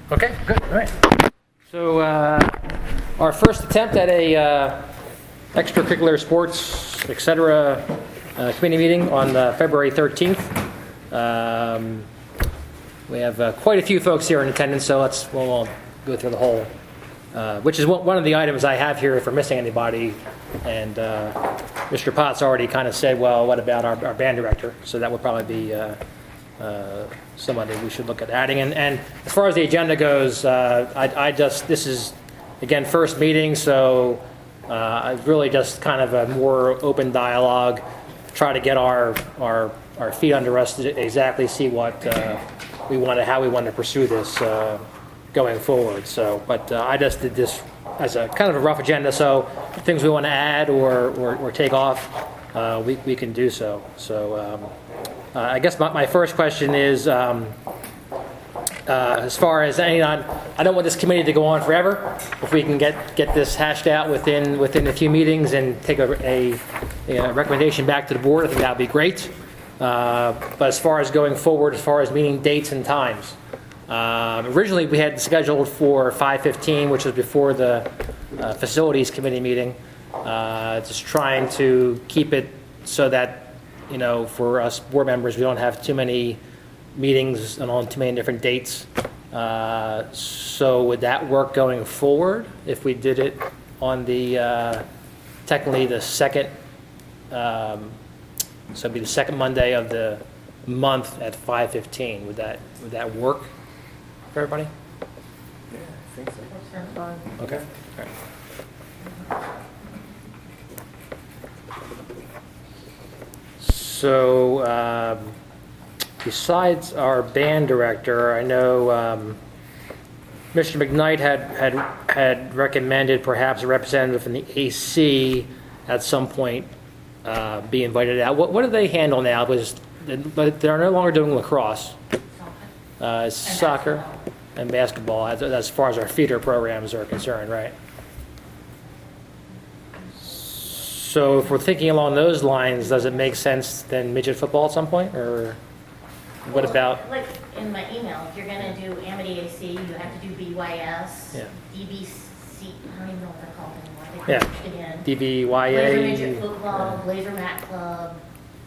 Okay, good. All right. So our first attempt at a extracurricular sports, etc. Committee meeting on February 13th. We have quite a few folks here in attendance, so we'll go through the whole, which is one of the items I have here if we're missing anybody. And Mr. Potts already kind of said, well, what about our band director? So that would probably be somebody we should look at adding. And as far as the agenda goes, this is, again, first meeting, so I really just kind of a more open dialogue, try to get our feet under us to exactly see what how we want to pursue this going forward. So, but I just did this as a kind of a rough agenda, so things we want to add or take off, we can do so. So I guess my first question is, as far as I don't want this committee to go on forever. If we can get this hashed out within a few meetings and take a recommendation back to the board, I think that would be great. But as far as going forward, as far as meeting dates and times, originally we had scheduled for 5:15, which was before the facilities committee meeting. Just trying to keep it so that, for us board members, we don't have too many meetings and on too many different dates. So would that work going forward if we did it on the technically the second? So it'd be the second Monday of the month at 5:15. Would that work for everybody? Yeah, I think so. Okay. All right. So besides our band director, I know Mr. McKnight had recommended perhaps a representative from the AC at some point be invited out. What do they handle now? But they're no longer doing lacrosse. Soccer and basketball as far as our feeder programs are concerned, right? So if we're thinking along those lines, does it make sense then midget football at some point, or what about? Like in my email, if you're going to do Amity AC, you have to do BYS, Yeah. DBC, I don't even know what they're called anymore. Yeah. Blazer DBYA. Midget Football, Blazer Mat Club.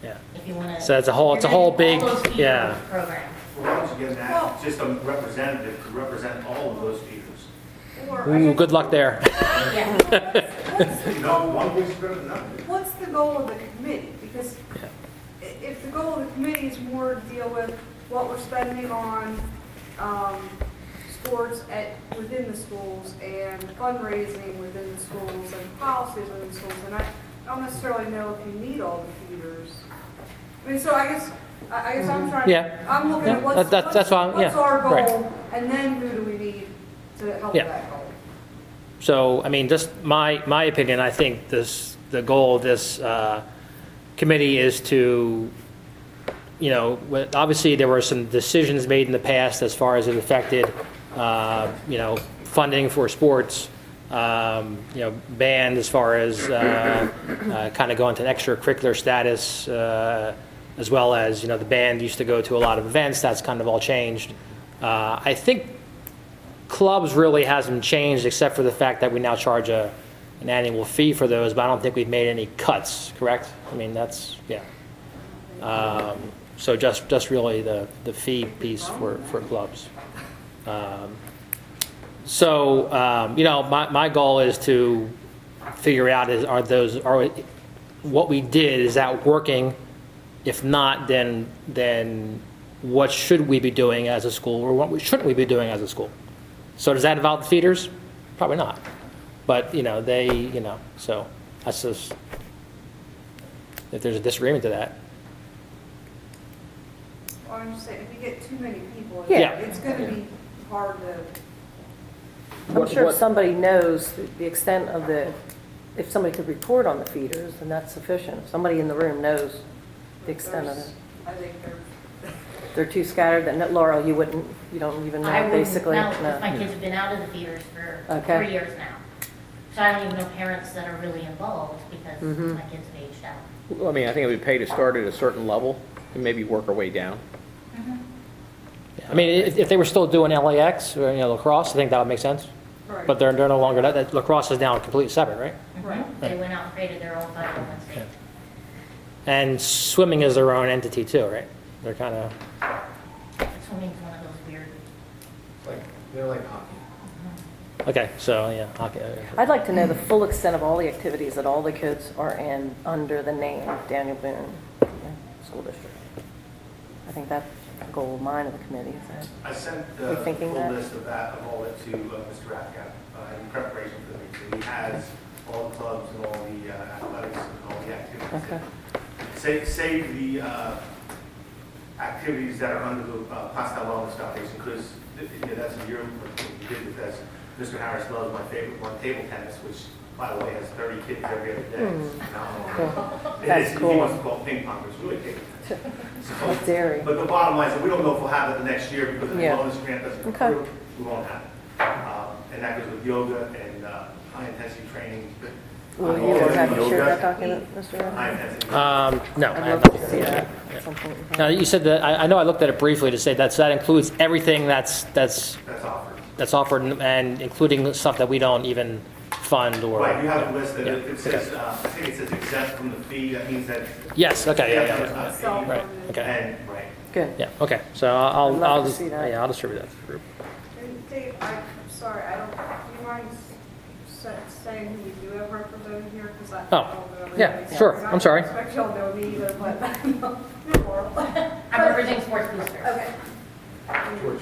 Yeah. If you want to. So it's a whole big, yeah. Program. Well, once again, that's just a representative to represent all of those feeders. Ooh, good luck there. Yeah. One week's better than another. What's the goal of the committee? Because if the goal of the committee is more to deal with what we're spending on sports within the schools and fundraising within the schools and policies within the schools, and I don't necessarily know if you need all the feeders. I mean, so I guess I'm trying. Yeah. I'm looking at what's our goal, right. and then who do we need to help that goal? So, I mean, just my opinion, I think the goal of this committee is to, obviously there were some decisions made in the past as far as it affected, funding for sports, band as far as kind of going to an extracurricular status, as well as, the band used to go to a lot of events. That's kind of all changed. I think clubs really hasn't changed except for the fact that we now charge an annual fee for those, but I don't think we've made any cuts, correct? I mean, that's, yeah. So just really the fee piece for clubs. My goal is to figure out what we did, is that working? If not, then what should we be doing as a school, or what shouldn't we be doing as a school? So does that involve the feeders? Probably not. But, so that's just, if there's a disagreement to that. Well, I'm just saying, if you get too many people, Yeah. it's going to be hard to. I'm sure if somebody knows the extent of if somebody could report on the feeders, then that's sufficient. If somebody in the room knows the extent of it. I think They're too scattered that, Laurel, you don't even know, basically. I wouldn't know, because my kids have been out of the feeders for 3 years now. So I don't even know parents that are really involved because my kids have aged out. Well, I mean, I think it would pay to start at a certain level and maybe work our way down. I mean, if they were still doing LAX or lacrosse, I think that would make sense. Right. But they're no longer that. Lacrosse is now completely separate, right? Right. They went out and created their own 501c. Yeah. And swimming is their own entity too, right? They're kind of. Swimming's one of those weird. They're like hockey. Okay, so yeah, okay. I'd like to know the full extent of all the activities that all the kids are in under the name Daniel Boone School District. I think that's a goal of mine of the committee. Is that I sent Are the you thinking full that? list of that, of all that to Mr. Rathgab in preparation for the meeting. He has all the clubs and all the athletics and all the activities. Okay. Save the activities that are under the Plastow Wellness Foundation, because that's a year we did with this. Mr. Harris loves my favorite one, table tennis, which, by the way, has 30 kids every other day. Cool. It That's is, cool. He wants to call it ping pong, but it's really table tennis. How dare he. But the bottom line is, we don't know if we'll have it the next year, because if the Yeah. wellness grant doesn't Okay. approve, we won't have it. And that goes with yoga and high-intensity training. Will you ever have to share that document, Mr. Ryan? High-intensity. No, I I'd have love to not. see that Yeah. at some point in time. Now you said that I know I looked at it briefly to say that includes everything that's That's offered. and including stuff that we don't even fund or. Right, you have it listed. Yeah. It says, I think it says exempt from the fee. That means that. Yes. Okay. Yeah. It's not paid. Right. Okay. And, right. Good. Yeah. Okay. So I'd I'll love to just see that. yeah I'll distribute that to the group. And Dave, I'm sorry, do you mind saying who you do have represented here? Because I Oh, don't know. yeah, sure. I'm sorry. I don't expect y'all to know me either, but you're horrible. I'm representing Sports Boosters. Okay. George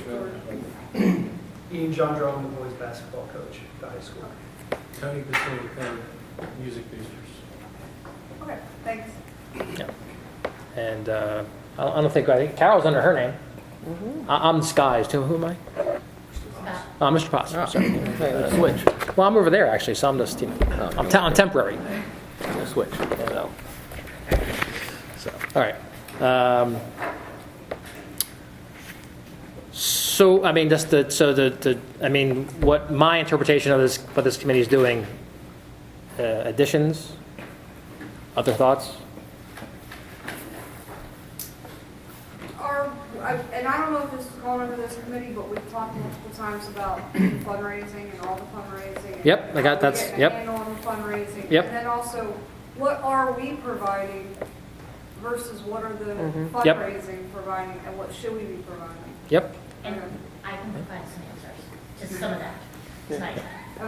Ian John Drum, the boys basketball coach at the high school. Tony Basile, music boosters. Okay, thanks. Yeah. And I think Carol's under her name. I'm disguised. Who am I? Mr. Potts. Sorry. Switch. Well, I'm over there actually, so I'm just I'm temporary. Switch. So all right. So I mean, just what my interpretation of what this committee is doing. Additions. Other thoughts? And I don't know if this is going under this committee, but we've talked multiple times about fundraising and all the fundraising. Yep, I got that's Getting a handle on the fundraising. Yep. And then also, what are we providing versus what are the Yep. fundraising providing and what should we be providing? Yep. And I can provide some answers, just some of that tonight.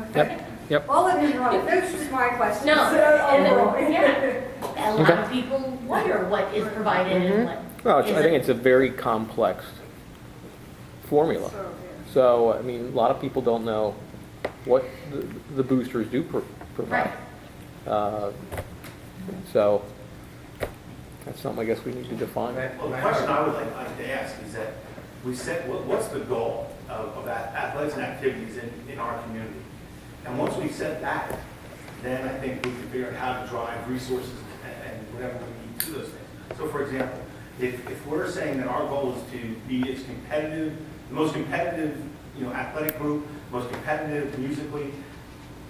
Okay. Yep. I'll let you run. Those are just my questions. No, Overall. yeah. A lot of people wonder what is provided and what Well, I think isn't. it's a very complex formula. So, yeah. So, I mean, a lot of people don't know what the boosters do provide. So, that's something I guess we need to define. Well, the question I would like to ask is that we said, what's the goal of athletics and activities in our community? And once we set that, then I think we can figure out how to drive resources and whatever we need to those things. So for example, if we're saying that our goal is to be as competitive, the most competitive, athletic group, most competitive musically,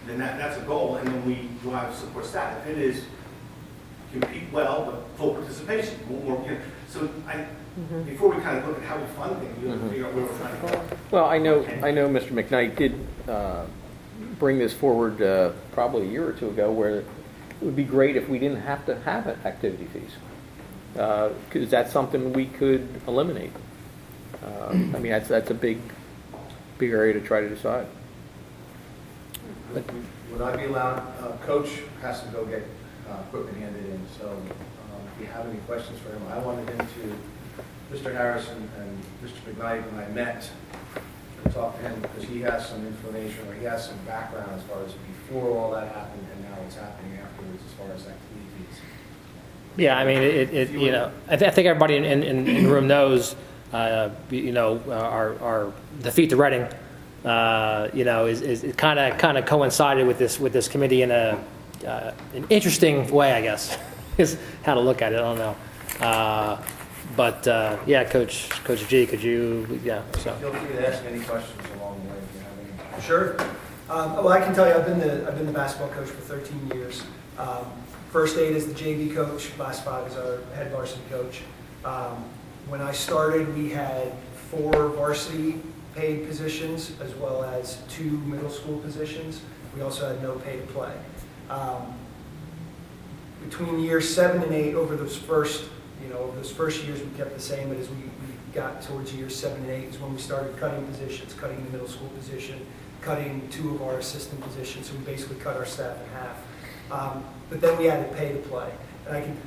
then that's a goal, and then we drive support staff. If it is compete well, but full participation, so before we kind of look at how we fund things, we have to figure out where we're trying to go. Well, I know Mr. McKnight did bring this forward probably a year or two ago, where it would be great if we didn't have to have activity fees, because that's something we could eliminate. I mean, that's a big area to try to decide. Would I be allowed, coach has to go get equipment handed in, so if you have any questions for him, I wanted him to, Mr. Harrison and Mr. McKnight, when I met, to talk to him, because he has some information, or he has some background as far as before all that happened and now what's happening afterwards as far as activity fees. Yeah, I mean, I think everybody in the room knows, our defeat to Reading, is kind of coincided with this committee in an interesting way, I guess, is how to look at it. I don't know, but yeah, Coach G, could you? Yeah, so. Feel free to ask any questions along the way if you have any. Sure. Well, I can tell you, I've been the basketball coach for 13 years. First 8 is the JV coach. Last 5 is our head varsity coach. When I started, we had 4 varsity paid positions as well as 2 middle school positions. We also had no pay to play. Between years 7 and 8, over those first years, we kept the same, but as we got towards years 7 and 8 is when we started cutting positions, cutting the middle school position, cutting 2 of our assistant positions, so we basically cut our staff in half. But then we added pay to play. And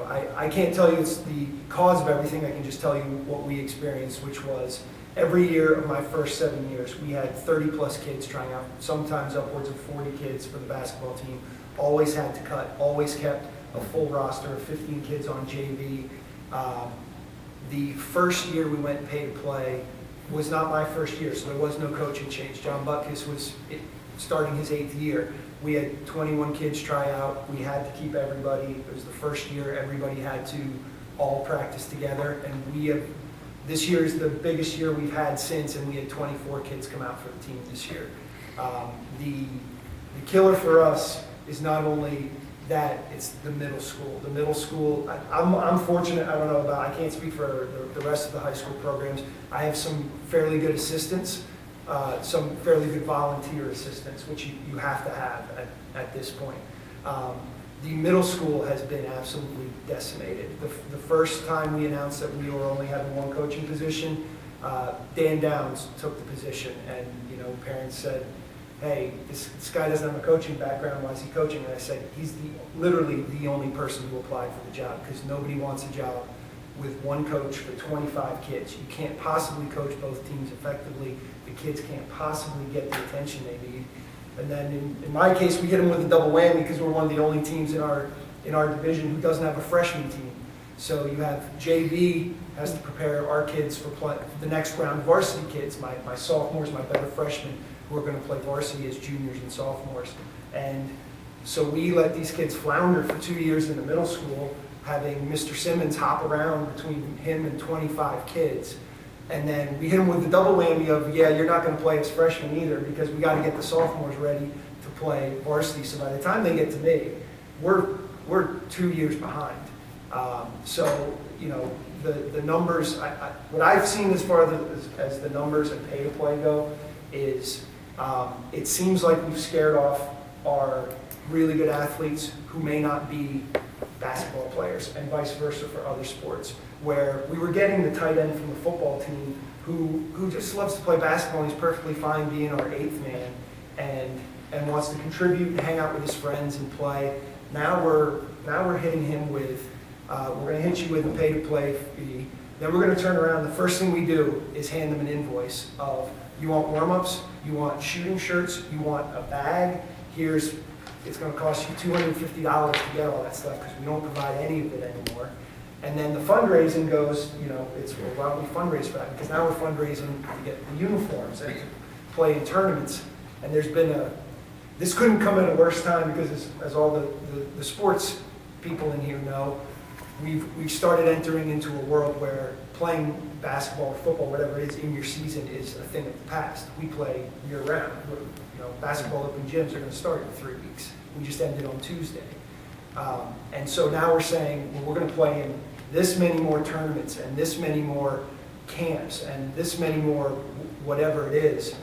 I can't tell you it's the cause of everything, I can just tell you what we experienced, which was every year of my first 7 years, we had 30 plus kids trying out, sometimes upwards of 40 kids for the basketball team. Always had to cut, always kept a full roster of 15 kids on JV. The first year we went pay to play was not my first year, so there was no coaching change. John Butkus was starting his 8th year. We had 21 kids try out. We had to keep everybody. It was the first year everybody had to all practice together, and this year is the biggest year we've had since, and we had 24 kids come out for the team this year. The killer for us is not only that, it's the middle school. The middle school, I'm fortunate, I can't speak for the rest of the high school programs. I have some fairly good assistants, some fairly good volunteer assistants, which you have to have at this point. The middle school has been absolutely decimated. The first time we announced that we were only having 1 coaching position, Dan Downs took the position, and parents said, hey, this guy doesn't have a coaching background, why is he coaching? And I said, he's literally the only person who applied for the job, because nobody wants a job with 1 coach for 25 kids. You can't possibly coach both teams effectively. The kids can't possibly get the attention they need. And then in my case, we hit them with a double whammy because we're one of the only teams in our division who doesn't have a freshman team. So you have JV has to prepare our kids for the next round of varsity kids, my sophomores, my better freshmen, who are going to play varsity as juniors and sophomores. And so we let these kids flounder for 2 years in the middle school, having Mr. Simmons hop around between him and 25 kids. And then we hit him with the double whammy of, yeah, you're not going to play as freshmen either, because we got to get the sophomores ready to play varsity. So by the time they get to me, we're 2 years behind. So the numbers, what I've seen as far as the numbers and pay to play go is it seems like we've scared off our really good athletes who may not be basketball players, and vice versa for other sports, where we were getting the tight end from the football team who just loves to play basketball and he's perfectly fine being our 8th man and wants to contribute and hang out with his friends and play. Now we're hitting him with we're going to hit you with a pay to play fee. Then we're going to turn around. The first thing we do is hand them an invoice of, you want warm-ups, you want shooting shirts, you want a bag, it's going to cost you $250 to get all that stuff because we don't provide any of it anymore. And then the fundraising goes, it's, well, why don't we fundraise for that? Because now we're fundraising to get the uniforms and to play in tournaments. And there's been this couldn't come at a worse time because as all the sports people in here know, we've started entering into a world where playing basketball or football, whatever it is, in your season is a thing of the past. We play year round. Basketball open gyms are going to start in 3 weeks. We just ended on Tuesday. And so now we're saying, well, we're going to play in this many more tournaments and this many more camps and this many more whatever it is.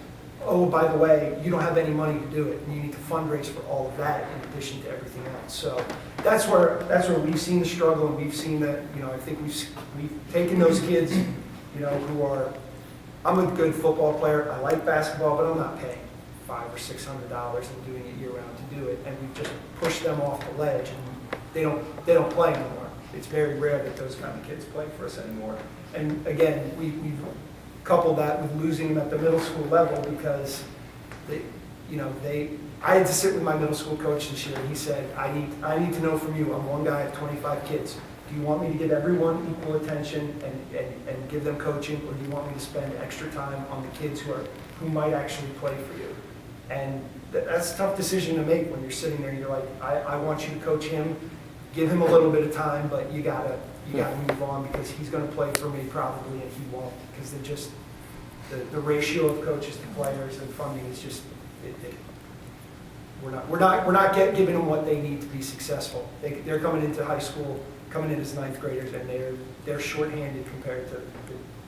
Oh, by the way, you don't have any money to do it, and you need to fundraise for all of that in addition to everything else. So that's where we've seen the struggle, and we've seen that. I think we've taken those kids, who are. I'm a good football player. I like basketball, but I'm not paying $500 or $600 and doing it year round to do it. And we've just pushed them off the ledge, and they don't play anymore. It's very rare that those kind of kids play for us anymore. And again, we've coupled that with losing them at the middle school level because I had to sit with my middle school coach this year, and he said, I need to know from you. I'm one guy of 25 kids. Do you want me to give everyone equal attention and give them coaching, or do you want me to spend extra time on the kids who might actually play for you? And that's a tough decision to make when you're sitting there and you're like, I want you to coach him, give him a little bit of time, but you gotta move on because he's going to play for me probably, and he won't, because they're just the ratio of coaches to players and funding is just we're not giving them what they need to be successful. They're coming into high school, coming in as 9th graders, and they're shorthanded compared to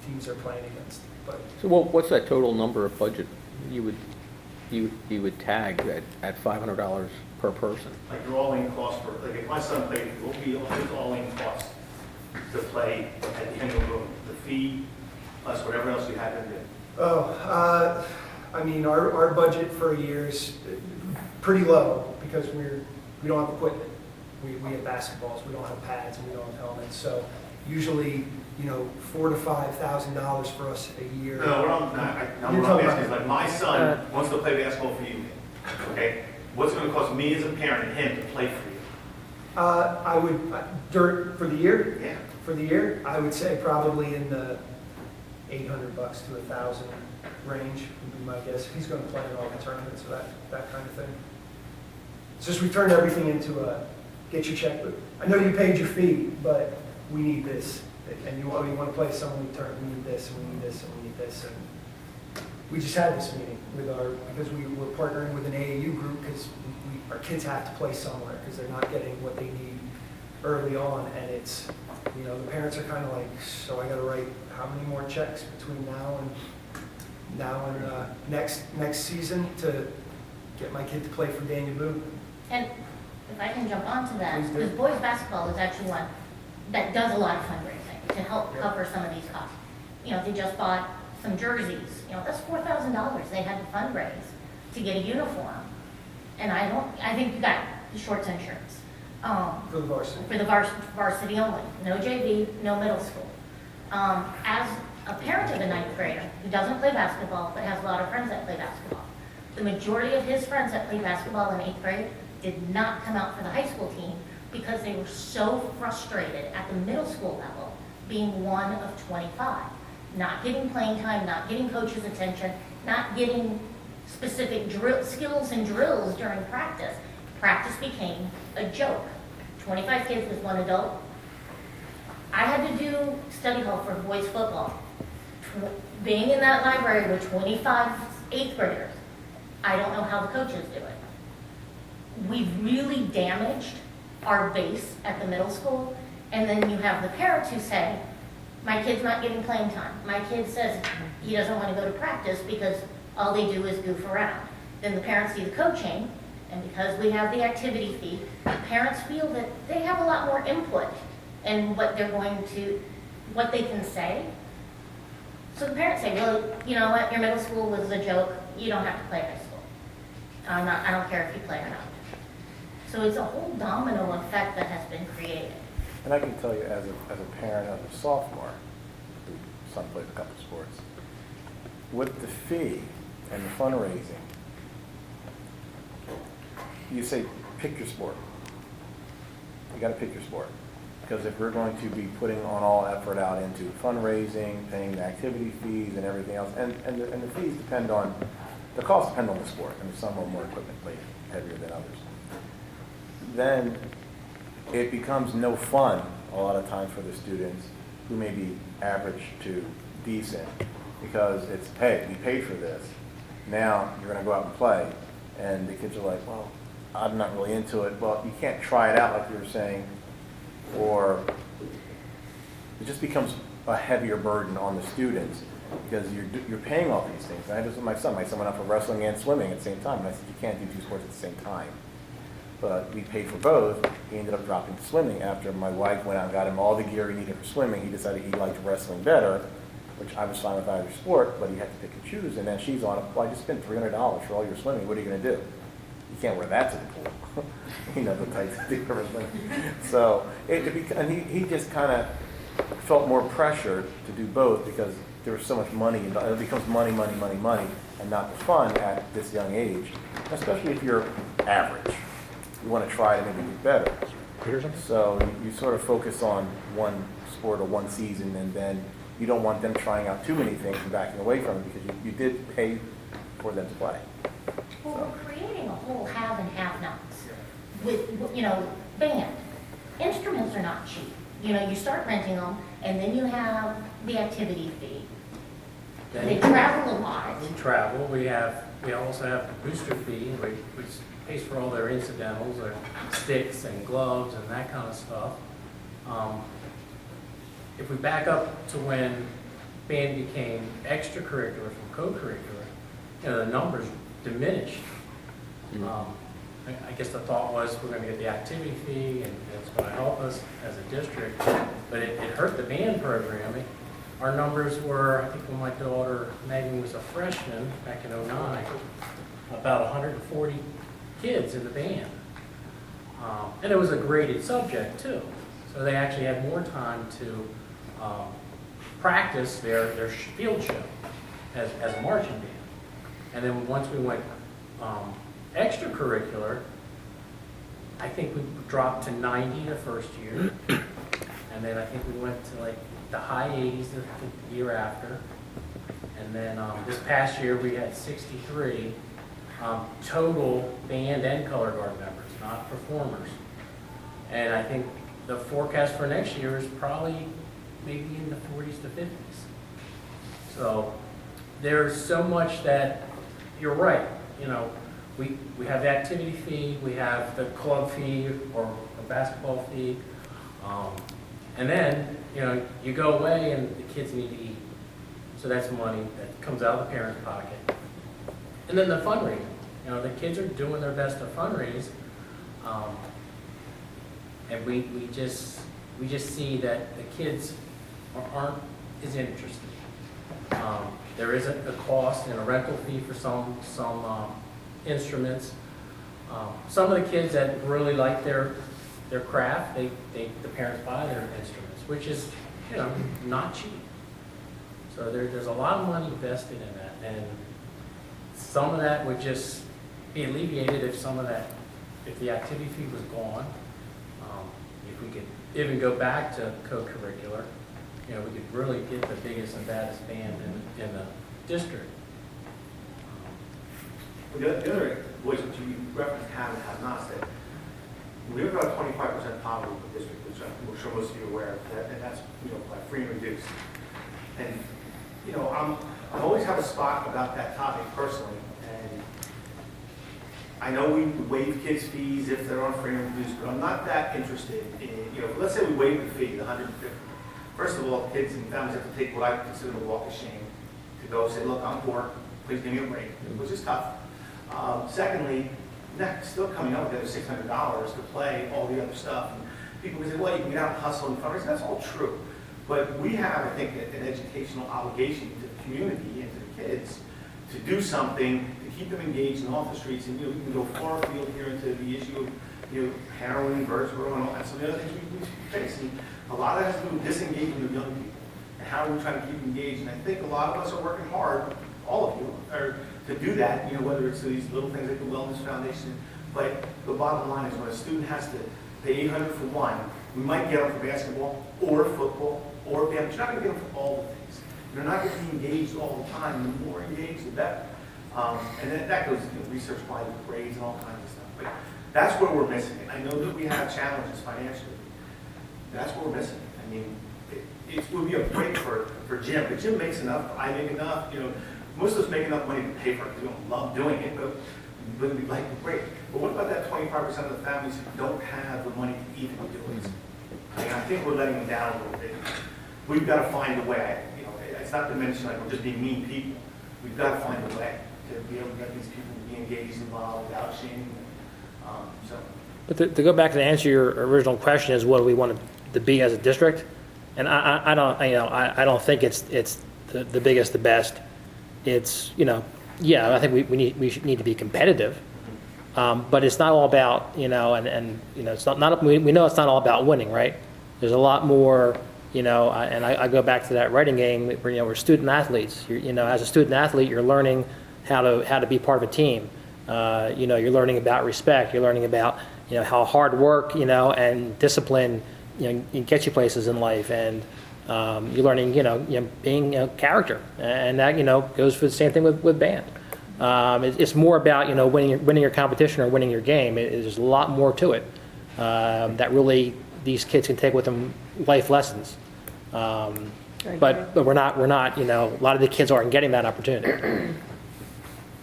teams they're playing against. But So what's that total number of budget you would tag at $500 per person? Like your all-in cost for, like if my son played, what would be his all-in cost to play at the Hingham Room? The fee plus whatever else you have in there? I mean, our budget for a year is pretty low because we don't have equipment. We have basketballs, we don't have pads, and we don't have helmets. So usually, $4,000 to $5,000 for us a year. No, what I'm asking is like my son wants to play basketball for you, okay? What's it gonna cost me as a parent and him to play for you? I would, for the year? Yeah. For the year, I would say probably in the $800 to $1,000 range would be my guess. He's going to play in all the tournaments or that kind of thing. It's just we turn everything into get your checkbook. I know you paid your fee, but we need this. And you want to play someone we need this, and we need this, and we need this. And we just had this meeting because we were partnering with an AAU group because our kids have to play somewhere because they're not getting what they need early on. And it's, the parents are kind of like, so I got to write how many more checks between now and next season to get my kid to play for Daniel Boone. And if I can jump onto that, Please do. because boys basketball is actually one that does a lot of fundraising to help Yep. cover some of these costs. They just bought some jerseys, that's $4,000 they had to fundraise to get a uniform. And I think you got the shorts insurance. For the varsity. For the varsity only, no JV, no middle school. As a parent of a ninth grader who doesn't play basketball but has a lot of friends that play basketball, the majority of his friends that played basketball in 8th grade did not come out for the high school team because they were so frustrated at the middle school level being one of 25. Not getting playing time, not getting coach's attention, not getting specific skills and drills during practice. Practice became a joke. 25 kids with one adult. I had to do study hall for boys football. Being in that library with 25 8th graders, I don't know how the coaches do it. We've really damaged our base at the middle school, and then you have the parents who say, my kid's not getting playing time. My kid says he doesn't want to go to practice because all they do is goof around. Then the parents see the coaching, and because we have the activity fee, the parents feel that they have a lot more input in what what they can say. So the parents say, well, you know what, your middle school was a joke. You don't have to play high school. I don't care if you play or not. So it's a whole domino effect that has been created. And I can tell you as a parent of a sophomore, whose son plays a couple of sports, with the fee and the fundraising, you say pick your sport. You got to pick your sport. Because if we're going to be putting on all effort out into fundraising, paying the activity fees and everything else, and the fees depend on, the costs depend on the sport. I mean, some are more equipment heavier than others. Then it becomes no fun a lot of times for the students who may be average to decent, because it's, hey, we paid for this. Now you're going to go out and play. And the kids are like, well, I'm not really into it. Well, you can't try it out like you were saying, or it just becomes a heavier burden on the students because you're paying all these things. And I just with my son went out for wrestling and swimming at the same time. And I said, you can't do two sports at the same time. But we paid for both. He ended up dropping to swimming after my wife went out and got him all the gear he needed for swimming. He decided he liked wrestling better, which I was fine with either sport, but he had to pick and choose. And then she's on, well, I just spent $300 for all your swimming. What are you going to do? You can't wear that to the pool. The tights do everything. So, and he just kind of felt more pressure to do both because there was so much money. It becomes money, and not the fun at this young age, especially if you're average. You want to try to maybe get better. So you sort of focus on one sport or one season, and then you don't want them trying out too many things and backing away from it because you did pay for them to play. Well, we're creating a whole have and have-nots with, band. Instruments are not cheap. You start renting them, and then you have the activity fee. They travel a lot. We travel. We also have the booster fee, which pays for all their incidentals, their sticks and gloves and that kind of stuff. If we back up to when band became extracurricular from co-curricular, the numbers diminished. I guess the thought was we're going to get the activity fee and it's going to help us as a district, but it hurt the band program. Our numbers were, I think when my daughter Megan was a freshman back in '09, about 140 kids in the band. And it was a graded subject too. So they actually had more time to practice their field show as a marching band. And then once we went extracurricular, I think we dropped to 90 the first year. And then I think we went to like the high 80s the year after. And then this past year we had 63 total band and color guard members, not performers. And I think the forecast for next year is probably maybe in the 40s to 50s. So there's so much that, you're right, we have the activity fee, we have the club fee or basketball fee, and then, you go away and the kids need to eat. So that's money that comes out of the parent's pocket. And then the fundraising. The kids are doing their best to fundraise, and we just see that the kids aren't as interested. There is a cost and a rental fee for some instruments. Some of the kids that really like their craft, the parents buy their instruments, which is not cheap. So there's a lot of money invested in that, and some of that would just be alleviated if the activity fee was gone. If we could even go back to co-curricular, we could really get the biggest and baddest band in the district. The other was you referenced have and have nots, that we have about 25% poverty in the district, which I'm sure most of you are aware of, and that's by free and reduced. And I always have a spot about that topic personally, and I know we waive kids' fees if they're on free and reduced, but I'm not that interested in, let's say we waive the fee, the $150. First of all, kids and families have to take what I consider the walk of shame to go say, look, I'm poor, please give me a break, which is tough. Secondly, next, still coming up with the other $600 to play all the other stuff. And people can say, well, you can get out and hustle and fundraise. That's all true. But we have, I think, an educational obligation to the community and to the kids to do something to keep them engaged and off the streets. And we can go far afield here into the issue of heroin, Birdsboro, and all that. Some of the other things we face. And a lot of that has to do with disengaging with young people and how are we trying to keep them engaged. And I think a lot of us are working hard, all of you, to do that, whether it's these little things like the Wellness Foundation. But the bottom line is when a student has to pay $800 for one, we might get them for basketball or football or band, but you're not going to get them for all the things. You're not going to be engaged all the time. The more engaged, the better. And that goes research-wise with grades and all kinds of stuff. But that's where we're missing it. I know that we have challenges financially. That's where we're missing it. I mean, it would be a break for Jim. But Jim makes enough. I make enough. Most of us make enough money to pay for it because we don't love doing it, but we'd like to break. But what about that 25% of the families who don't have the money to even do it? I think we're letting them down a little bit. We've got to find a way. It's not to mention like we're just being mean people. We've got to find a way to be able to get these people to be engaged, involved, without shaming them. But to go back to answer your original question is what do we want to be as a district? And I don't think it's the biggest, the best. It's I think we need to be competitive, but it's not all about it's not we know it's not all about winning, right? There's a lot more, and I go back to that writing game where we're student athletes. As a student athlete, you're learning how to be part of a team. You're learning about respect. You're learning about how hard work and discipline get you places in life, and you're learning being character, and that goes for the same thing with band. It's more about winning your competition or winning your game. There's a lot more to it that really these kids can take with them life lessons. But we're not a lot of the kids aren't getting that opportunity.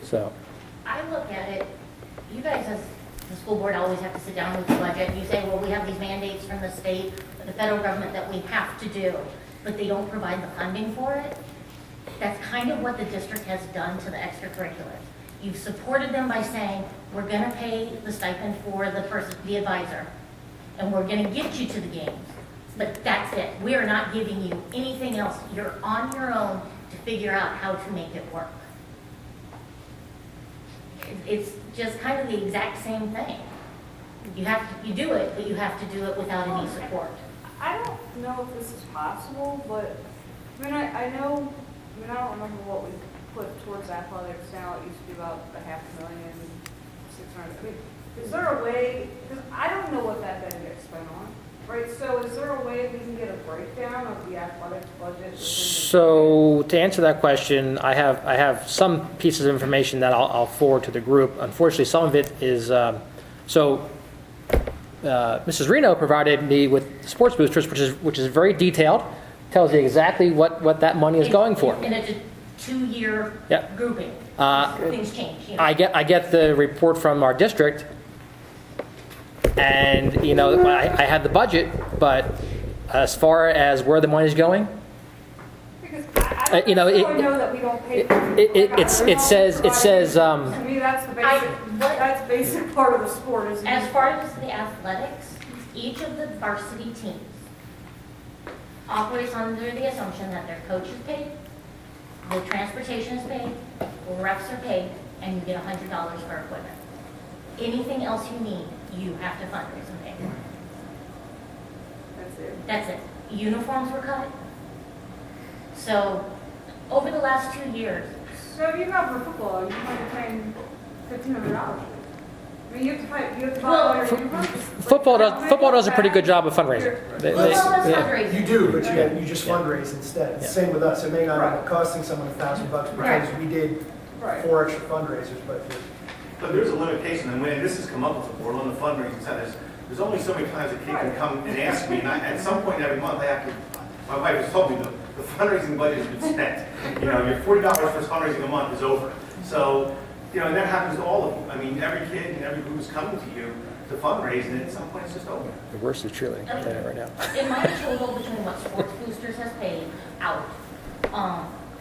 So I look at it, you guys as the school board always have to sit down with the budget and you say, well, we have these mandates from the state or the federal government that we have to do, but they don't provide the funding for it. That's kind of what the district has done to the extracurriculars. You've supported them by saying, we're gonna pay the stipend for the person, the advisor, and we're gonna get you to the games. But that's it. We are not giving you anything else. You're on your own to figure out how to make it work. It's just kind of the exact same thing. You do it, but you have to do it without any support. I don't know if this is possible, but, I mean, I know, I don't remember what we put towards athletics now. It used to be about $500,000, 600. I mean, is there a way, because I don't know what that then gets spent on, right? So is there a way we can get a breakdown of the athletics budget? within the- So to answer that question, I have some pieces of information that I'll forward to the group. Unfortunately, some of it is, Mrs. Reno provided me with sports boosters, which is very detailed, tells you exactly what that money is going for. And it's a 2-year Yep. grouping. Things change, you know. I get the report from our district, and I had the budget, but as far as where the money's going, Because I don't necessarily know that we don't pay. it says To me, that's the basic, what- that's the basic part of the sport, is. As far as the athletics, each of the varsity teams operates under the assumption that their coach is paid, the transportation is paid, refs are paid, and you get $100 for equipment. Anything else you need, you have to fundraise and pay for. That's it. That's it. Uniforms were cut. So, over the last 2 years, So if you go for football, you might be paying $1,500. I mean, you have to buy all your uniforms. football does a pretty good job of fundraising. football is Yeah. fundraising. You do, but you just fundraise instead. It's the same with us. It may not end up costing someone $1,000 because we did Right. 4 extra fundraisers, but But there's a limitation, and when this has come up with the board on the fundraising side, there's only so many times a kid can come and ask me, and at some point every month, I have to, my wife has told me the fundraising budget has been spent. Your $40 for fundraising a month is over. So, and that happens to all of you. I mean, every kid and every group is coming to you to fundraise, and at some point it's just over. The worst is cheerleading. I'll tell you right now. In my total between what Sports Boosters has paid out,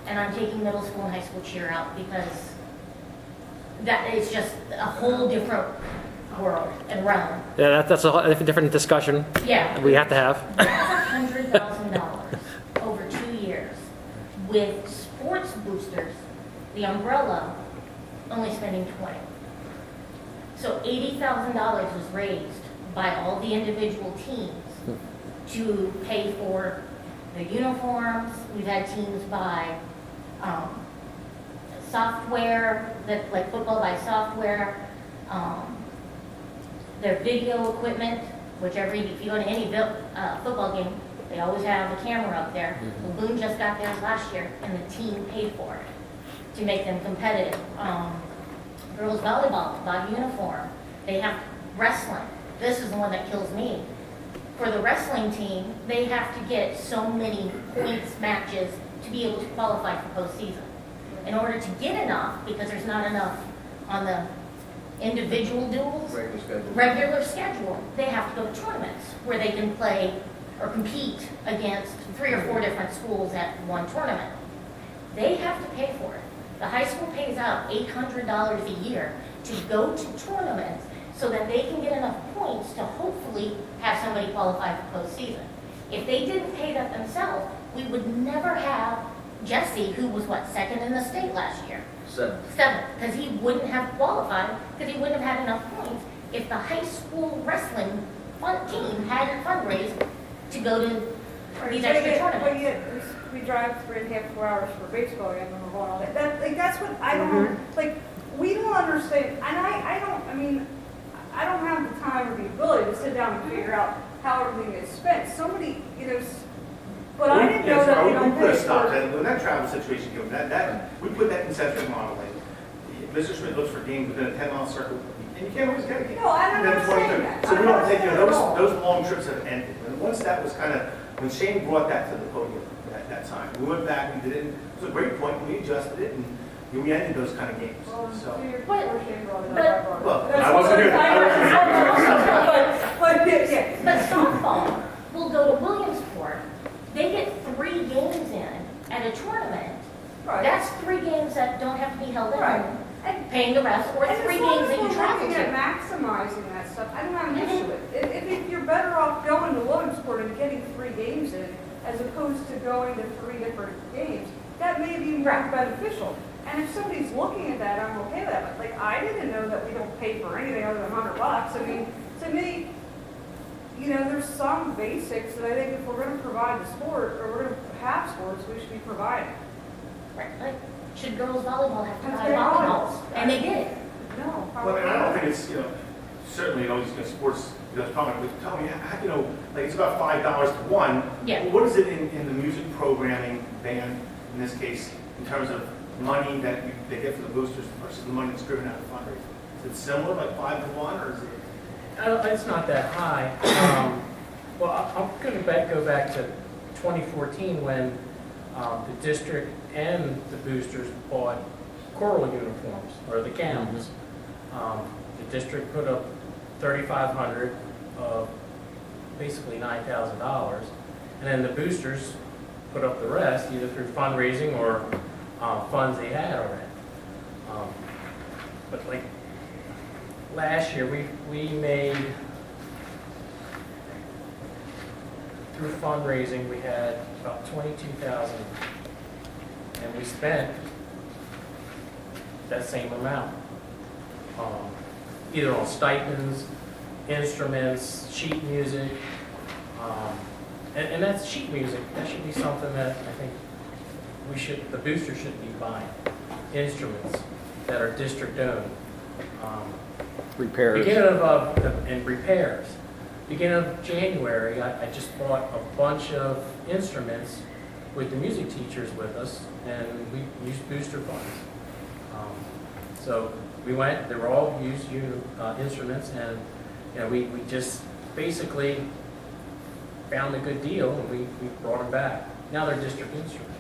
and I'm taking middle school and high school cheer out because that is just a whole different world and realm. Yeah, that's a different discussion Yeah. we have to have. That's $100,000 over 2 years. With Sports Boosters, the umbrella, only spending 20. So $80,000 was raised by all the individual teams to pay for the uniforms. We've had teams buy software, like football buy software, their video equipment, if you go to any football game, they always have a camera up there. Well, Boone just got theirs last year, and the team paid for it to make them competitive. Girls volleyball bought a uniform. They have wrestling. This is the one that kills me. For the wrestling team, they have to get so many points matches to be able to qualify for postseason. In order to get enough, because there's not enough on the individual duels, regular schedule, they have to go to tournaments where they can play or compete against 3 or 4 different schools at one tournament. They have to pay for it. The high school pays out $800 a year to go to tournaments so that they can get enough points to hopefully have somebody qualify for postseason. If they didn't pay that themselves, we would never have Jesse, who was second in the state last year? Seventh, because he wouldn't have qualified, because he wouldn't have had enough points if the high school wrestling fun team hadn't fundraised to go to these extra tournaments. We drive 3.5, 4 hours for baseball game and we're going all day. That's what I don't, we don't understand, and I don't have the time or the ability to sit down and figure out how everything is spent. Somebody, but I didn't know that we don't We put pay a stop for. to when that travel situation came, we put that concentric model in. Mr. Schmidt looks for games within a 10-mile circle, and you can't always get a game. No, I'm not Within saying 20. that. So we I'm don't not take, saying that at all. those long trips have ended. And once that was when Shane brought that to the podium that time, we went back, we did it, it was a great point, we adjusted it, and we ended those kind of games. Well, So, to your But- point, Shane brought it up, but- I brought it up. well, That's I wasn't here. But, yeah. But softball will go to Williamsport. They get 3 games in at a tournament Right. That's 3 games that don't have to be held at Right. home, And- paying the rest, or And 3 as long games as that you we're travel looking at to. maximizing that stuff, I don't have an issue with it. If you're better off going to Williamsport and getting 3 games in, as opposed to going to 3 different games, that may be more Right. beneficial. And if somebody's looking at that, I'm okay with that. But like, I didn't know that we don't pay for anything other than $100. I mean, to me, you know, there's some basics that I think if we're gonna provide the sport, or we're gonna have sports, we should be providing. Right, like, should girls volleyball have to That's buy very volleyballs? honest. And they did. No. Well, I mean, I don't think it's, certainly, sports, probably, but tell me, how, like, it's about $5 to one. Yeah. What is it in the music programming band, in this case, in terms of money that they get for the boosters versus the money that's driven out of fundraising? Is it similar, like 5 to 1, or is it? It's not that high. Well, I'm going to go back to 2014 when the district and the boosters bought choral uniforms, or the gowns. The district put up $3,500 of basically $9,000, and then the boosters put up the rest, either through fundraising or funds they had already. But like last year, we made, through fundraising, we had about $22,000, and we spent that same amount, either on stipends, instruments, sheet music, and that's sheet music. That should be something that I think the boosters should be buying, instruments that are district owned. Repairs. And repairs. Beginning of January, I just bought a bunch of instruments with the music teachers with us, and we used booster funds. So we went, they were all used instruments, and we just basically found a good deal, and we brought them back. Now they're district instruments.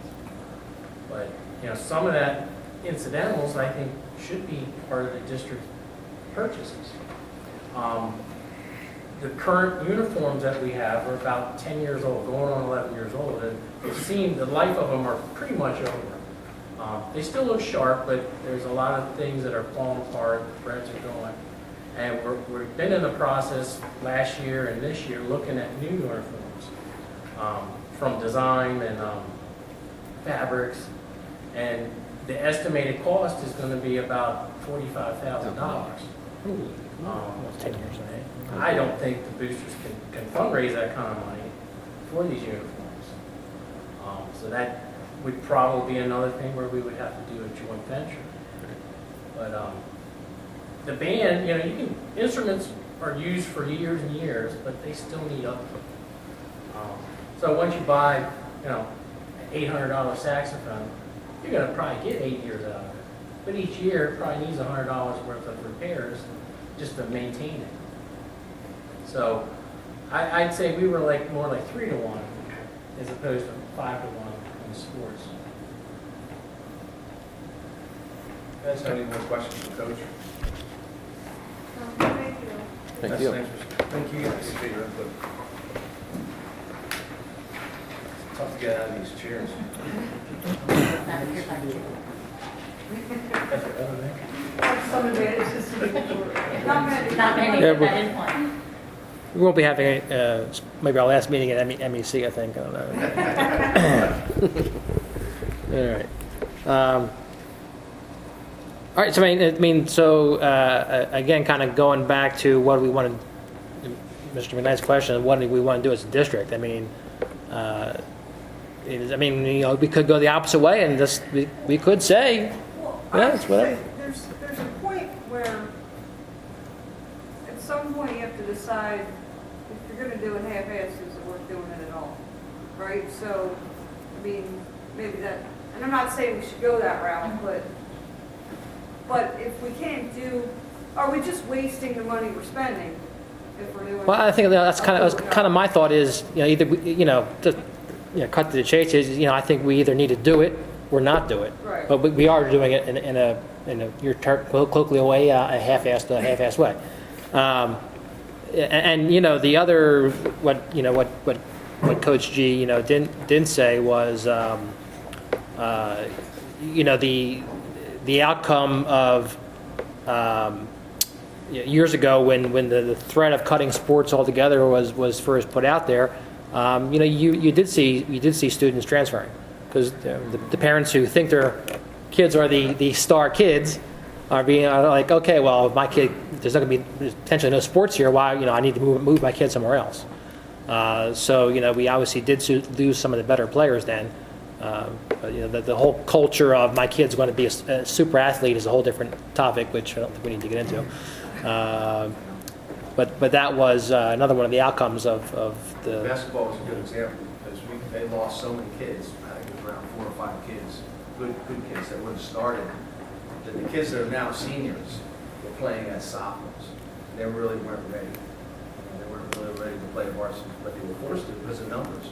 But, some of that incidentals, I think, should be part of the district purchases. The current uniforms that we have are about 10 years old, going on 11 years old, and it seems the life of them are pretty much over. They still look sharp, but there's a lot of things that are falling apart, the threads are going. And we've been in the process last year and this year looking at new uniforms, from design and fabrics, and the estimated cost is going to be about $45,000. Almost 10 years ahead. I don't think the boosters can fundraise that kind of money for these uniforms. So that would probably be another thing where we would have to do a joint venture. But the band, instruments are used for years and years, but they still need upkeep. So once you buy, an $800 saxophone, you're going to probably get 8 years out of it. But each year it probably needs $100 worth of repairs just to maintain it. So I'd say we were more like 3 to 1 as opposed to 5 to 1 in sports. Guys, have any more questions for Coach? Thank you. Thank you. Thank you. Appreciate your input. It's tough to get out of these chairs. Some advantages to being short. Not many. Not many, Yeah, but but- that is one. We won't be having maybe our last meeting at MEC, I think. I don't know. All right. All right. So again, kind of going back to what we wanted, Mr. McKnight's question: what do we want to do as a district? we could go the opposite way and just we could say, Well, yeah, I it's would whatever. say there's a point where at some point you have to decide if you're going to do it half-assed, is it worth doing it at all, right? So, maybe that, and I'm not saying we should go that route, but if we can't do, are we just wasting the money we're spending if we're doing? Well, I think that's kind of my thought is either cut to the chase is I think we either need to do it or not do it. Right. But we are doing it in a colloquial way, a half-assed way. And the other what Coach G didn't say was the outcome of years ago when the threat of cutting sports altogether was first put out there, you did see students transferring because the parents who think their kids are the star kids are like, okay, well, if my kid, there's not going to be potentially no sports here. Why, I need to move my kid somewhere else. So we obviously did lose some of the better players then. But the whole culture of my kid's going to be a super athlete is a whole different topic, which I don't think we need to get into. But that was another one of the outcomes of the. Basketball was a good example because they lost so many kids. I think it was around 4 or 5 kids, good kids that would have started. That the kids that are now seniors were playing as sophomores. They really weren't ready. They weren't really ready to play varsity, but they were forced to because of numbers.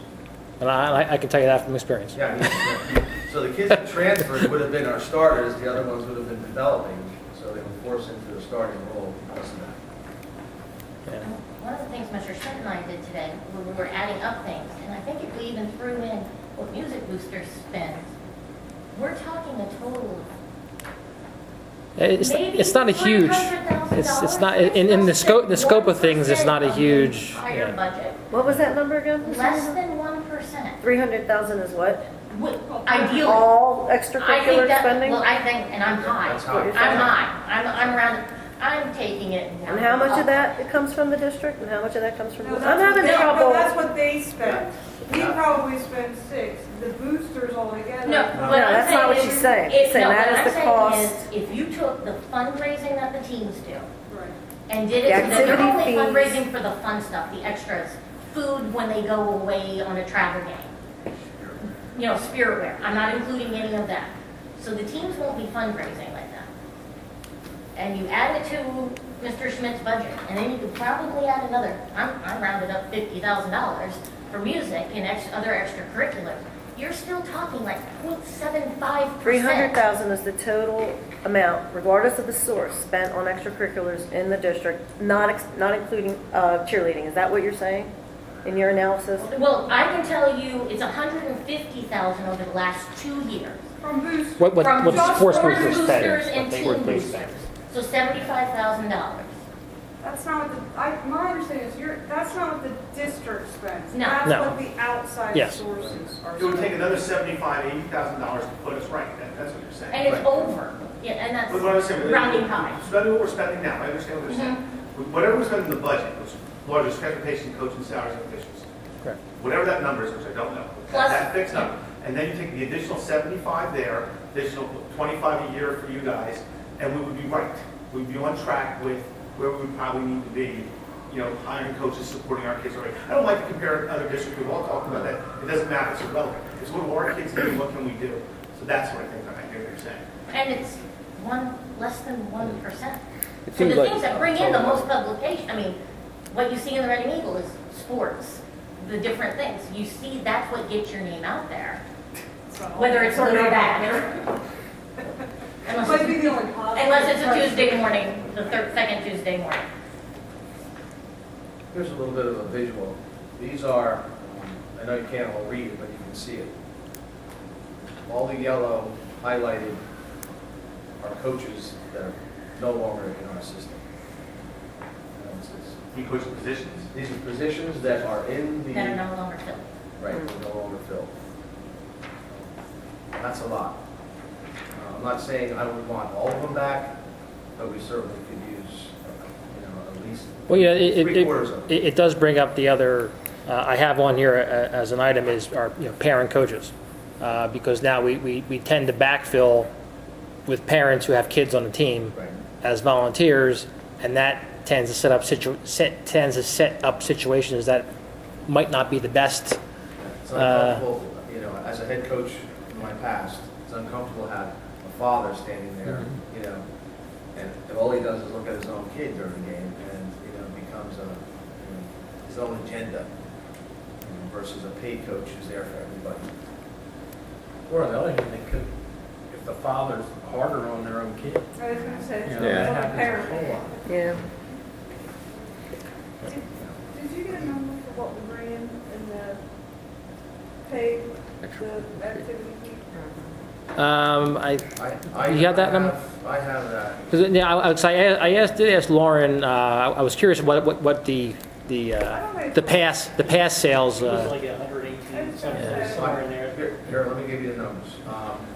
And I can tell you that from experience. Yeah, yeah. So the kids that transferred would have been our starters. The other ones would have been developing. So they were forced into a starting role because of that. Yeah. One of the things Mr. Schmidt and I did today, we were adding up things, and I think if we even threw in what Music Booster spends, we're talking a total of It's not a huge. It's not in the scope of things. It's not a huge. Higher budget. What was that number again? Less than 1%. 300,000 is what? Ideally. All I extracurricular think that, spending? well, I think, and I'm high. That's high. I'm high. I'm around, I'm taking it. And how much of that comes from the district and how much of that comes from? No, I'm that's having what- trouble. No, that's what they spent. We probably spent 6. The boosters altogether. No, No, what I'm that's not what saying she's is- saying. She's saying no, that what is I'm the saying cost. is, if you took the fundraising that the teams do Right. and did The it, so that they're only activity fundraising for the fun stuff, the extras, food when they go away on a travel game, spirit wear. I'm not including any of that. So the teams won't be fundraising like that. And you add it to Mr. Schmidt's budget, and then you could probably add another, I rounded up $50,000 for music and other extracurriculars. You're still talking like 0.75%. 300,000 is the total amount, regardless of the source, spent on extracurriculars in the district, not including cheerleading. Is that what you're saying in your analysis? Well, I can tell you it's 150,000 over the last 2 years. From boosters. What From the sports boosters boosters spend? and What they team spend. boosters. So $75,000. That's not what my understanding is, that's not what the district spends. No. That's No. what the outside Yes. sources are It would take spending. another $75,000, $80,000 to put us right. That's what you're saying. And it's over. Yeah, and But what I'm saying, that's rounding high. spending what we're spending now, I understand what you're saying. Whatever we spend in the budget, which largest transportation, coaching salaries, and officials, Correct. whatever that number is, which I don't know, Plus- that fixed number. And then you take the additional 75 there, additional 25 a year for you guys, and we would be right. We'd be on track with where we would probably need to be, hiring coaches, supporting our kids. I don't like to compare other districts. We've all talked about that. It doesn't matter. It's irrelevant. It's what do our kids need? What can we do? So that's what I think I hear you're saying. And it's less than 1%. It So seems the like- things that bring in the most publication, what you see in the Reading Eagle is sports, the different things. You see, that's what gets your name out there, whether it's good or bad. Might be the only positive. Unless it's a Tuesday morning, the second Tuesday morning. Here's a little bit of a visual. These are, I know you can't all read it, but you can see it. All the yellow highlighted are coaches that are no longer in our system. You push positions. These are positions that are in the. That are no longer filled. Right, they're no longer filled. That's a lot. I'm not saying I would want all of them back, but we certainly could use, at least Well, yeah, three-quarters of them. it does bring up the other. I have on here as an item is our parent coaches, because now we tend to backfill with parents who have kids on the team Right. as volunteers, and that tends to set up situations that might not be the best. It's uncomfortable, as a head coach in my past, it's uncomfortable to have a father standing there, and if all he does is look at his own kid during the game, and, becomes his own agenda, versus a paid coach who's there for everybody. Or on the other hand, they could, if the father's harder on their own kid. I was gonna say, You it's know, Yeah. that on the happens a parent. whole lot. Yeah. Did you get a number for what we ran in the pay, Extra the activity fee? You have that number? I have that. Because yeah, did ask Lauren. I was curious what the pass sales. It was like 118, somewhere in there. Here, let me give you the numbers.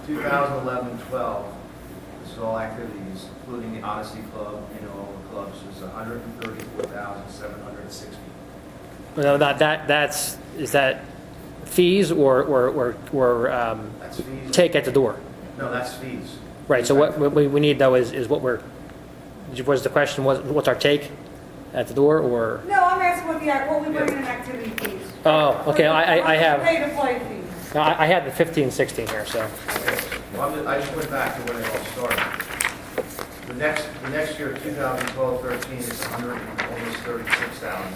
2011-12, this is all activities, including the Odyssey Club, all the clubs, is 134,760. No, is that fees or That's fees. take at the door? No, that's fees. Right. So what we need though is what we're. Was the question what's our take at the door or? No, I'm asking what we bring in activity fees. Oh, okay. I have. Pay to play fees. I had the 15, 16 here. So. Well, I just went back to when it all started. The next year, 2012-13, is almost 36,000.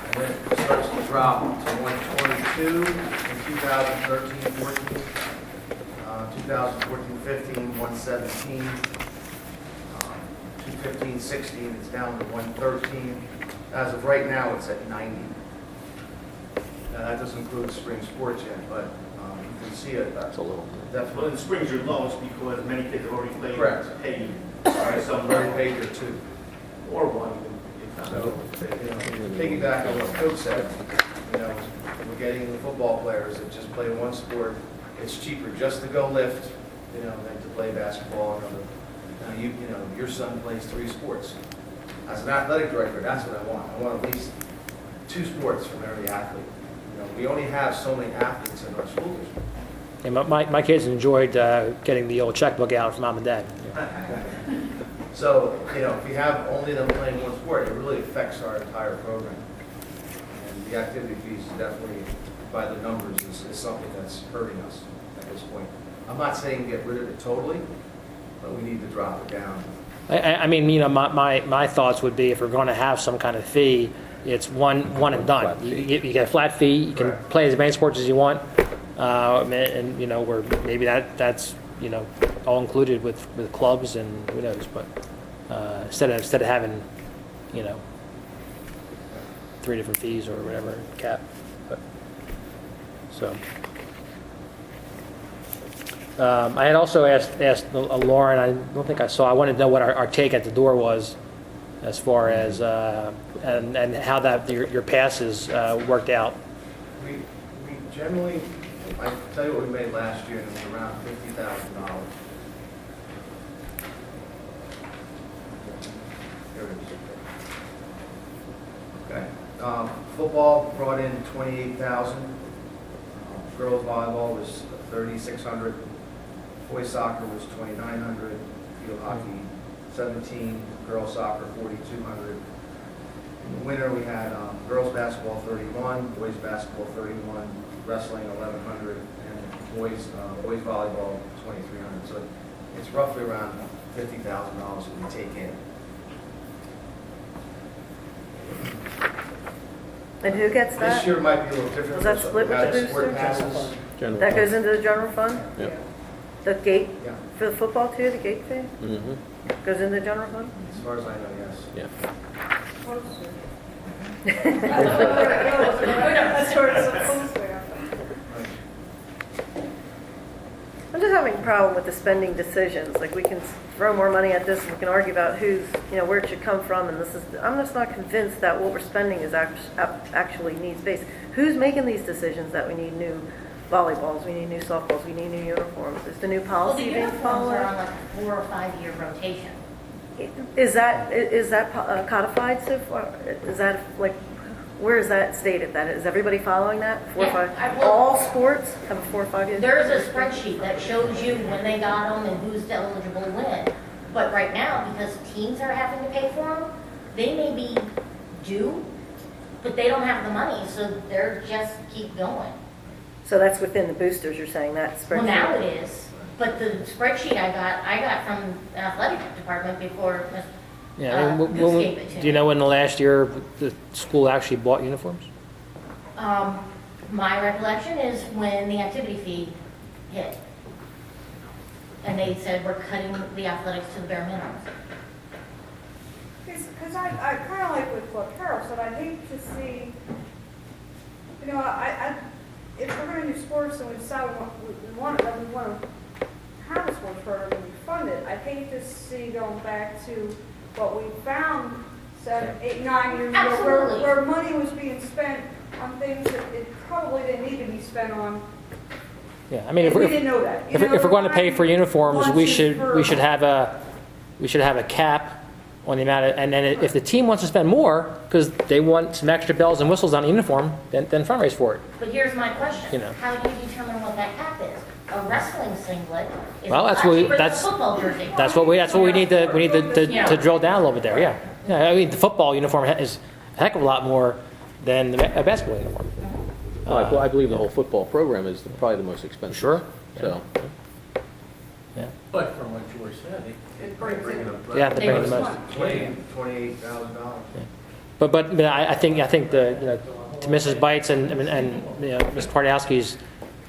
And then it starts to drop to 122 in 2013-14, 2014-15, 117, 2015-16, it's down to 113. As of right now, it's at 90. Now, that doesn't include spring sports yet, but you can see it. That's a little. Well, Definitely. in the springs are lowest because many kids have already played. Correct. Paid. Some already paid their two. Or one, if not. So, piggyback on what Coach said, we're getting the football players that just play one sport. It's cheaper just to go lift, than to play basketball or another. Now, your son plays 3 sports. As an athletic director, that's what I want. I want at least 2 sports from every athlete. We only have so many athletes in our school district. And my kids enjoyed getting the old checkbook out from mom and dad. So, if we have only them playing one sport, it really affects our entire program. And the activity fees is definitely, by the numbers, is something that's hurting us at this point. I'm not saying get rid of it totally, but we need to drop it down. I mean, my thoughts would be if we're going to have some kind of fee, it's one and done. You get a flat fee. You can Correct. play as many sports as you want, and where maybe that's all included with clubs and who knows. But instead of having 3 different fees or whatever cap, but so. I had also asked Lauren. I don't think I saw. I wanted to know what our take at the door was, as far as and how that your passes worked out. We generally, I can tell you what we made last year, and it was around $50,000. Here it is. Okay. Football brought in 28,000. Girls volleyball was 3,600. Boys soccer was 2,900. Field hockey 17. Girls soccer 4,200. In the winter we had girls basketball 31, boys basketball 31, wrestling 1,100, and boys volleyball 2,300. So it's roughly around $50,000 that we take in. And who gets that? This year might be a little different. Was that split We had with the sport booster? passes. That goes into the general fund? Yeah. The gate, Yeah, for the football too, the gate fee? Mm-hmm. Goes into the general fund? as far as I know, yes. Yeah. That's where it's supposed to happen. I'm just having a problem with the spending decisions. Like, we can throw more money at this, and we can argue about where it should come from, and I'm just not convinced that what we're spending is actually needs-based. Who's making these decisions that we need new volleyballs, we need new softballs, we need new uniforms? Is the new Well, the policy being uniforms are followed? on like a 4 or 5 year rotation. Is that codified so far? Is that, like, where is that stated? That is everybody following that? 4 or Yeah, 5? I will- All sports have a 4 or 5 year? There's a spreadsheet that shows you when they got them and who's eligible to win. But right now, because teams are having to pay for them, they may be due, but they don't have the money, so they're just keep going. So that's within the boosters, you're saying, that spreadsheet? Well, now it is, but the spreadsheet I got from the athletic department before Yeah. Goose gave it to Do you me. know when the last year the school actually bought uniforms? My recollection is when the activity fee hit. And they said, we're cutting the athletics to the bare minimum. Because I kind of like what Carol said, I hate to see, if we're going to do sports and we decide we want to have a sports program and we fund it. I hate to see going back to what we found 7, 8, 9 years ago, Absolutely. where money was being spent on things that it probably didn't need to be spent on. Yeah, I mean, if We we're, didn't know that. if we're going to pay for uniforms, we Lunches should for- have a cap on the amount of, and then if the team wants to spend more because they want some extra bells and whistles on the uniform, then fundraise for it. But here's my question. You know. How do you determine what that cap is? A wrestling singlet is a Well, lot that's what we- cheaper than a that's- football jersey. That's what we need to drill down a little bit there. Yeah, yeah. I mean, the football uniform is a heck of a lot more than a basketball uniform. Well, I believe the whole football program is probably the most expensive. Sure. So, But from what George said, It brings in. Yeah, they bring in the They- most. $28,000. But I think the to Mrs. Bites and Ms. Twardowski's,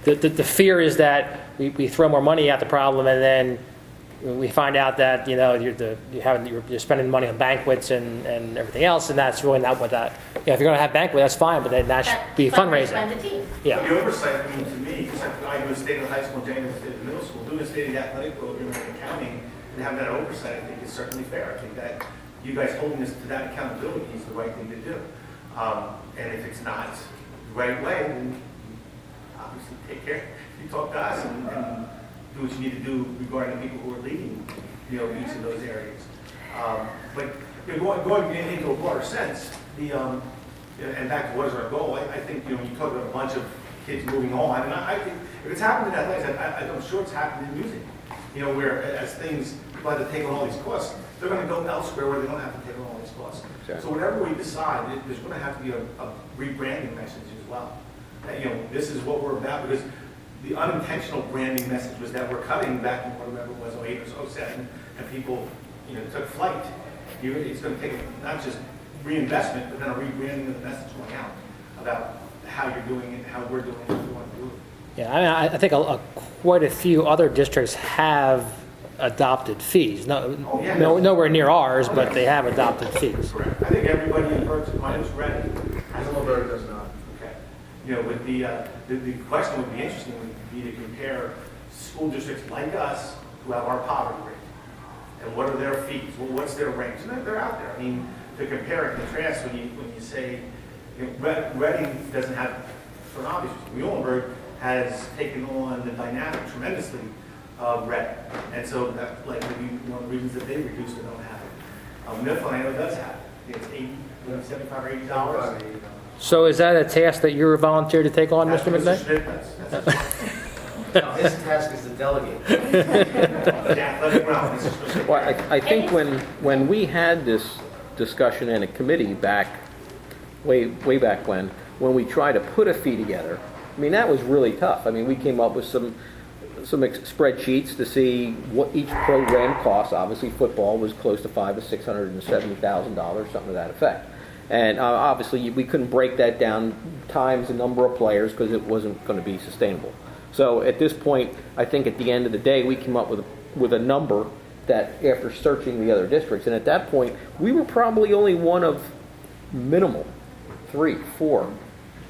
the fear is that we throw more money at the problem and then we find out that you're spending money on banquets and everything else, and that's really not what that. If you're going to have banquet, that's fine, but then that should be fundraising. By the team. Yeah. The oversight, I mean, to me, because I do a state of high school, Jane was state of middle school, doing a state of the athletic program and accounting, and having that oversight, I think is certainly fair. I think that you guys holding us to that accountability is the right thing to do. And if it's not the right way, then obviously take care. You talk to us and do what you need to do regarding the people who are leading, each of those areas. But going into a broader sense, and back to what is our goal, I think, you talk about a bunch of kids moving on, and I think if it's happened in athletics, I'm sure it's happened in music, where as things, people have to take on all these costs, they're going to go elsewhere where they don't have to take on all these costs. Exactly. So whatever we decide, there's going to have to be a rebranding message as well. That, this is what we're about, because the unintentional branding message was that we're cutting back in whatever it was, 08 or 07, and people, took flight. It's going to take not just reinvestment, but then a rebranding of the message going out about how you're doing it, how we're doing it, what we want to do. Yeah, I mean, I think quite a few other districts have adopted fees. Nowhere near ours, but they have adopted fees. Correct. I think everybody in Berks minus Reading has a little Middleburg does not. Okay. With the question would be interesting would be to compare school districts like us who have our poverty rate and what are their fees? Well, what's their range? And they're out there. I mean, to compare and contrast when you say Reading doesn't have, for an obvious reason, Muhlenberg has taken on the dynamic tremendously of Reading, and so that likely be one of the reasons that they reduced it, don't have it. Mifflin, I know, does have it. It's $75 or $80. So is that a task that you're volunteered to take on, That's Mr. what McKnight? Schmidt does. No, his task is to delegate. The athletic realm. This is Schmidt. well, I think when we had this discussion in a committee way back when we tried to put a fee together, I mean, that was really tough. I mean, we came up with some spreadsheets to see what each program costs. Obviously, football was close to $500,000 to $670,000, something to that effect. And obviously, we couldn't break that down times the number of players because it wasn't going to be sustainable. So at this point, I think at the end of the day, we came up with a number that, after searching the other districts, and at that point, we were probably only one of minimal 3, 4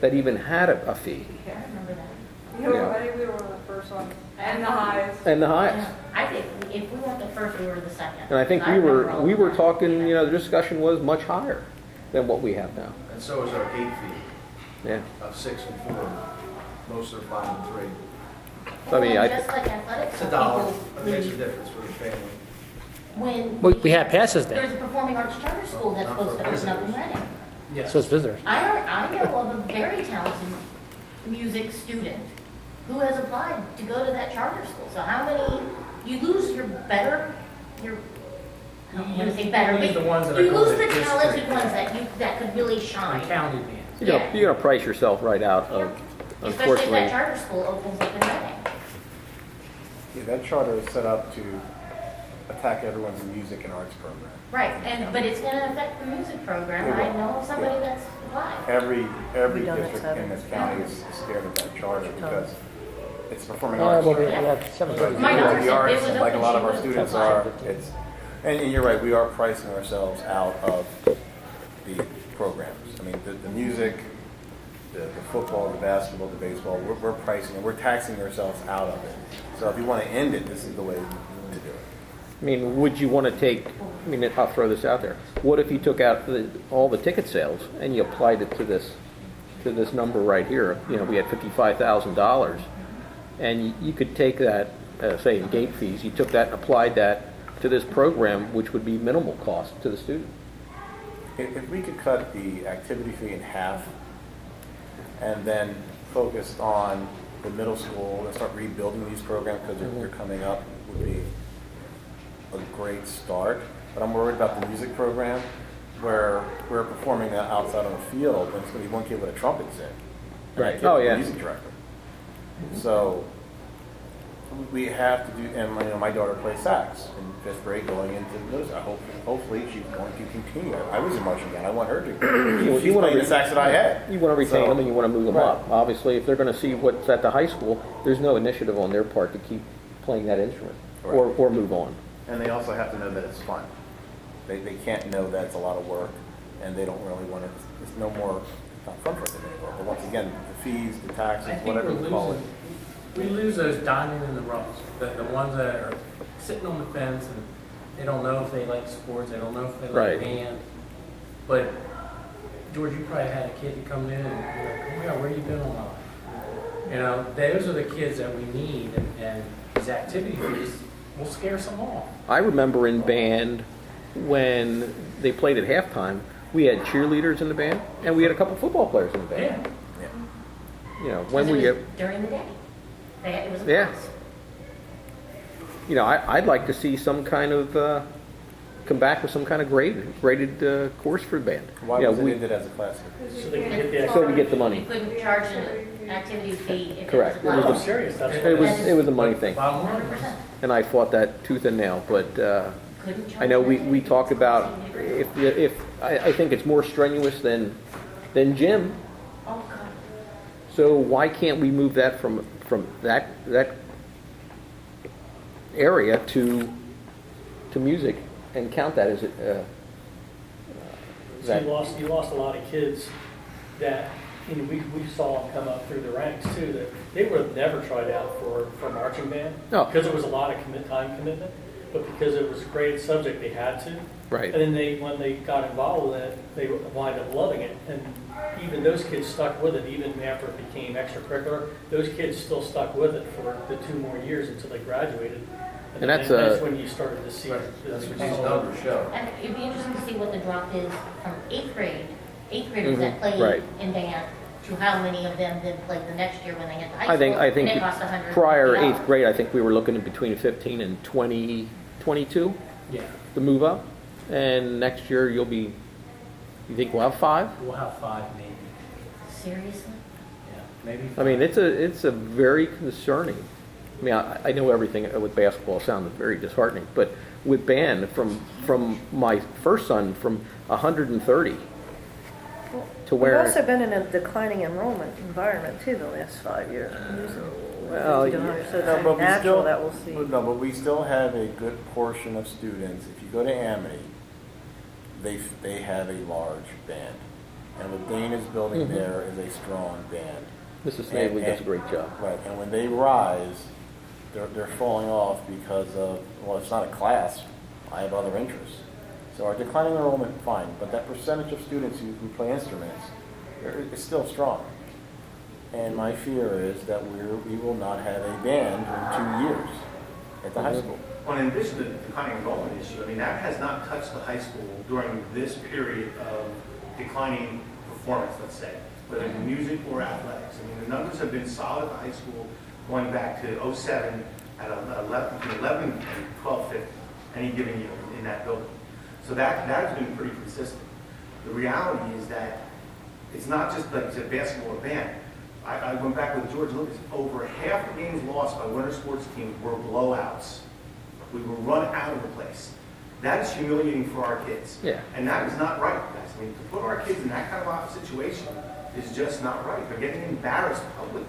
that even had a fee. I remember that. Yeah. I think we were one of the first ones, and the highest. And the highest. I think if we weren't the first, we were the second. And I think I remember all we of were that. talking, the discussion was much higher than what we have now. And so is our gate fee Yeah. of 6 and 4. Most are 5 and 3. I mean, Well, just like athletics, It's $1. people It makes a leave. difference for the family. When We have passes there. there's a performing arts charter school that's supposed to open up in Reading. yes. So it's visitors. I know of a very talented music student who has applied to go to that charter school. So how many, you lose your better, I don't want to say better, You lose but the ones that are you lose going the to talented district. ones that could really shine. County bands. Yeah. You're gonna price yourself right out of, Especially if that unfortunately. charter school opens up in Reading. Yeah, that charter is set up to attack everyone's music and arts program. Right, but it's gonna affect the music program. It will. I know somebody that's applied. Every We don't district accept in it. this county is scared of that charter because it's performing Yeah, arts. well, we charter. have 7:30. My daughter The arts, said it was like a open, lot of she our would students apply. are, and you're right, we are pricing ourselves out of the programs. I mean, the music, the football, the basketball, the baseball, we're pricing and we're taxing ourselves out of it. So if you want to end it, this is the way to do it. I mean, would you want to take, I mean, I'll throw this out there. What if you took out all the ticket sales and you applied it to this number right here? You know, we had $55,000, and you could take that, say in gate fees, you took that and applied that to this program, which would be minimal cost to the student. If we could cut the activity fee in half and then focus on the middle school and start rebuilding these programs because they're coming up, would be a great start. But I'm worried about the music program where we're performing outside on the field and it's going to be one kid with a trumpet in. Right. Oh, yeah. Music director. So we have to do, and my daughter plays sax in 5th grade going into middle school. Hopefully she's going to continue. I was in marching band. I want her to. She's playing the sax that I had. You want to retain them and you want to move them Right. up. Obviously, if they're going to see what's at the high school, there's no initiative on their part to keep playing that instrument or move on. And they also have to know that it's fun. They can't know that it's a lot of work, and they don't really want to. It's no more. It's not fun for them anymore. But once again, the fees, the I taxes, think whatever we're you call it. losing, we lose those diamond in the roughs, the ones that are sitting on the fence and they don't know if they like sports, they don't know if they Right. like band. But George, you probably had a kid to come in and be like, oh my God, where you been all night? You know, those are the kids that we need, and these activity fees will scare some off. I remember in band when they played at halftime, we had cheerleaders in the band and we had a couple football players in the band. Yeah. You know, when Because we it was during the day. It was a Yeah. class. you know, I'd like to see some kind of come back with some kind of graded course for the band. Why You know, was it we- ended as a class? So they can get the So we get the money. You couldn't charge an activity fee if it Correct. was It a was I'm class. serious, that's what It was a money thing, Bottom line. 100%. and I fought that tooth and nail. But Couldn't charge I know an we activity talked fee. about if I think it's more strenuous than gym. Oh, God. So why can't we move that from that area to music and count that as So you lost a lot of kids that, you know, we saw them come up through the ranks too, that they would have never tried out for marching band. No. Because it was a lot of time commitment, but because it was a great subject, they had to. Right. And then when they got involved in it, they wind up loving it. And even those kids stuck with it, even after it became extracurricular. Those kids still stuck with it for the 2 more years until they graduated. And that's that's when you started to see. That's what these numbers show. And it'd be interesting to see what the drop is from 8th graders that played Right. in band, to how many of them then played the next year when they get to high school. I think and it costs $150. prior 8th grade, I think we were looking at between 15 and 22 Yeah, to move up. And next year you think we'll have 5? we'll have 5 maybe. Seriously? Yeah, maybe. I mean, it's a very concerning. I mean, I know everything with basketball sounds very disheartening, but with band, from my first son, from 130 to We've where. also been in a declining enrollment environment too the last 5 years. Well, So No, it's but we natural still, that we'll see. no, but we still have a good portion of students. If you go to Amity, they have a large band. And what Dane is building Mhm. there is a strong band. Mrs. Snavely does a great job. Right, and when they rise, they're falling off because of, well, it's not a class, I have other interests. So our declining enrollment, fine, but that percentage of students who play instruments is still strong. And my fear is that we will not have a band in 2 years at the high school. Well, in addition to the declining enrollment issue, I mean, that has not touched the high school during this period of declining performance, let's say, whether it's music or athletics. I mean, the numbers have been solid at the high school going back to '07 at 11 and 1250 any given year in that building. So that has been pretty consistent. The reality is that it's not just like you said, basketball or band. I went back with George Lucas. Over half the games lost by winter sports teams were blowouts. We were run out of the place. That is humiliating for our kids. Yeah. And that is not right, guys. I mean, to put our kids in that kind of a situation is just not right. They're getting embarrassed publicly.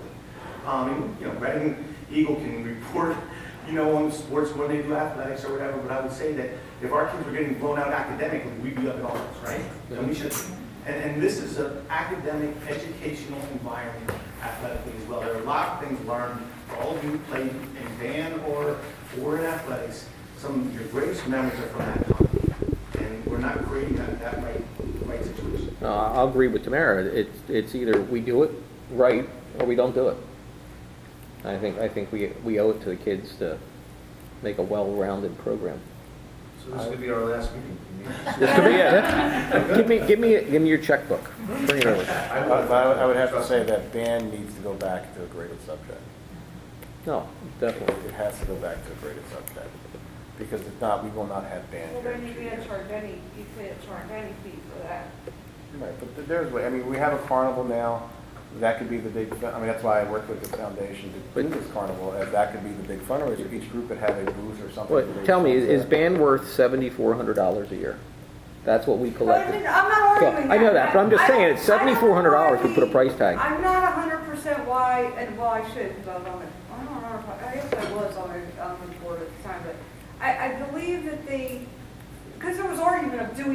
You know, Reading Eagle can report, you know, on sports when they do athletics or whatever, but I would say that if our kids were getting blown out academically, we'd be up in arms, right? And we should. And this is an academic, educational environment athletically as well. There are a lot of things learned. For all of you who played in band or in athletics, some of your greatest memories are from that time. And we're not creating that right situation. No, I'll agree with Tamara. It's either we do it right or we don't do it. I think we owe it to the kids to make a well-rounded program. So this could be our last meeting. This could be it. Give me your checkbook. Bring it over. I would have to say that band needs to go back to a graded subject. No, definitely. It has to go back to a graded subject. Because if not, we will not have band. Well, then you can't charge any fee for that. Right, but there's, I mean, we have a carnival now. That could be the big, I mean, that's why I work with the foundation to do this carnival. As that could be the big fundraiser. Each group would have a booth or something. Well, tell me, is band worth $7,400 a year? That's what we But collected. I'm not arguing that. I know that, but I'm just saying it's $7,400 we put a price tag. I'm not 100% why, and well, I should, because I was on it. I don't know, I guess I was on the board at the time, but I believe that because there was argument of do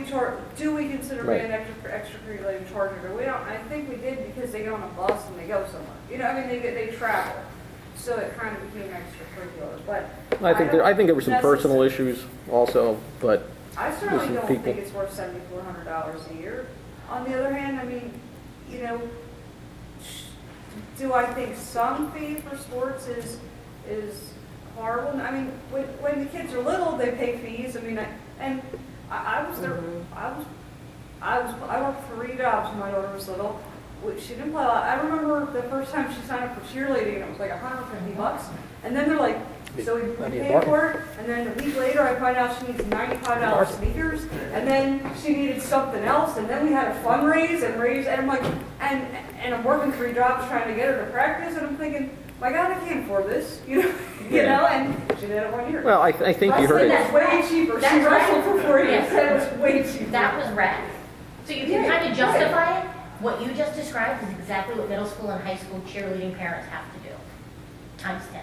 we consider Right. band extracurricular charges or we don't? I think we did because they get on a bus and they go somewhere. You know, I mean, they travel, so it kind of became extracurricular. But I think there were some don't personal necessarily- issues also, but I certainly some don't people- think it's worth $7,400 a year. On the other hand, I mean, you know, do I think some fee for sports is horrible? I mean, when the kids are little, they pay fees. I mean, I was there. I worked 3 jobs when my daughter was little. She didn't play a lot. I remember the first time she signed up for cheerleading, it was like $150, and then they're like, so we paid for it, and then a week later I find out she needs $95 sneakers, and then she needed something else, and then we had a fundraise and I'm like, and I'm working 3 jobs trying to get her to practice, and I'm thinking, my God, I can't afford this, you know, and she did it 1 year. well, I think you heard That's it. way cheaper. She That's wrestled right. for 4 years, Yes. and it was way cheaper. That was rec. So you can Yeah, kind of justify it. What you just described is exactly what middle school and high school cheerleading parents have to do, times 10.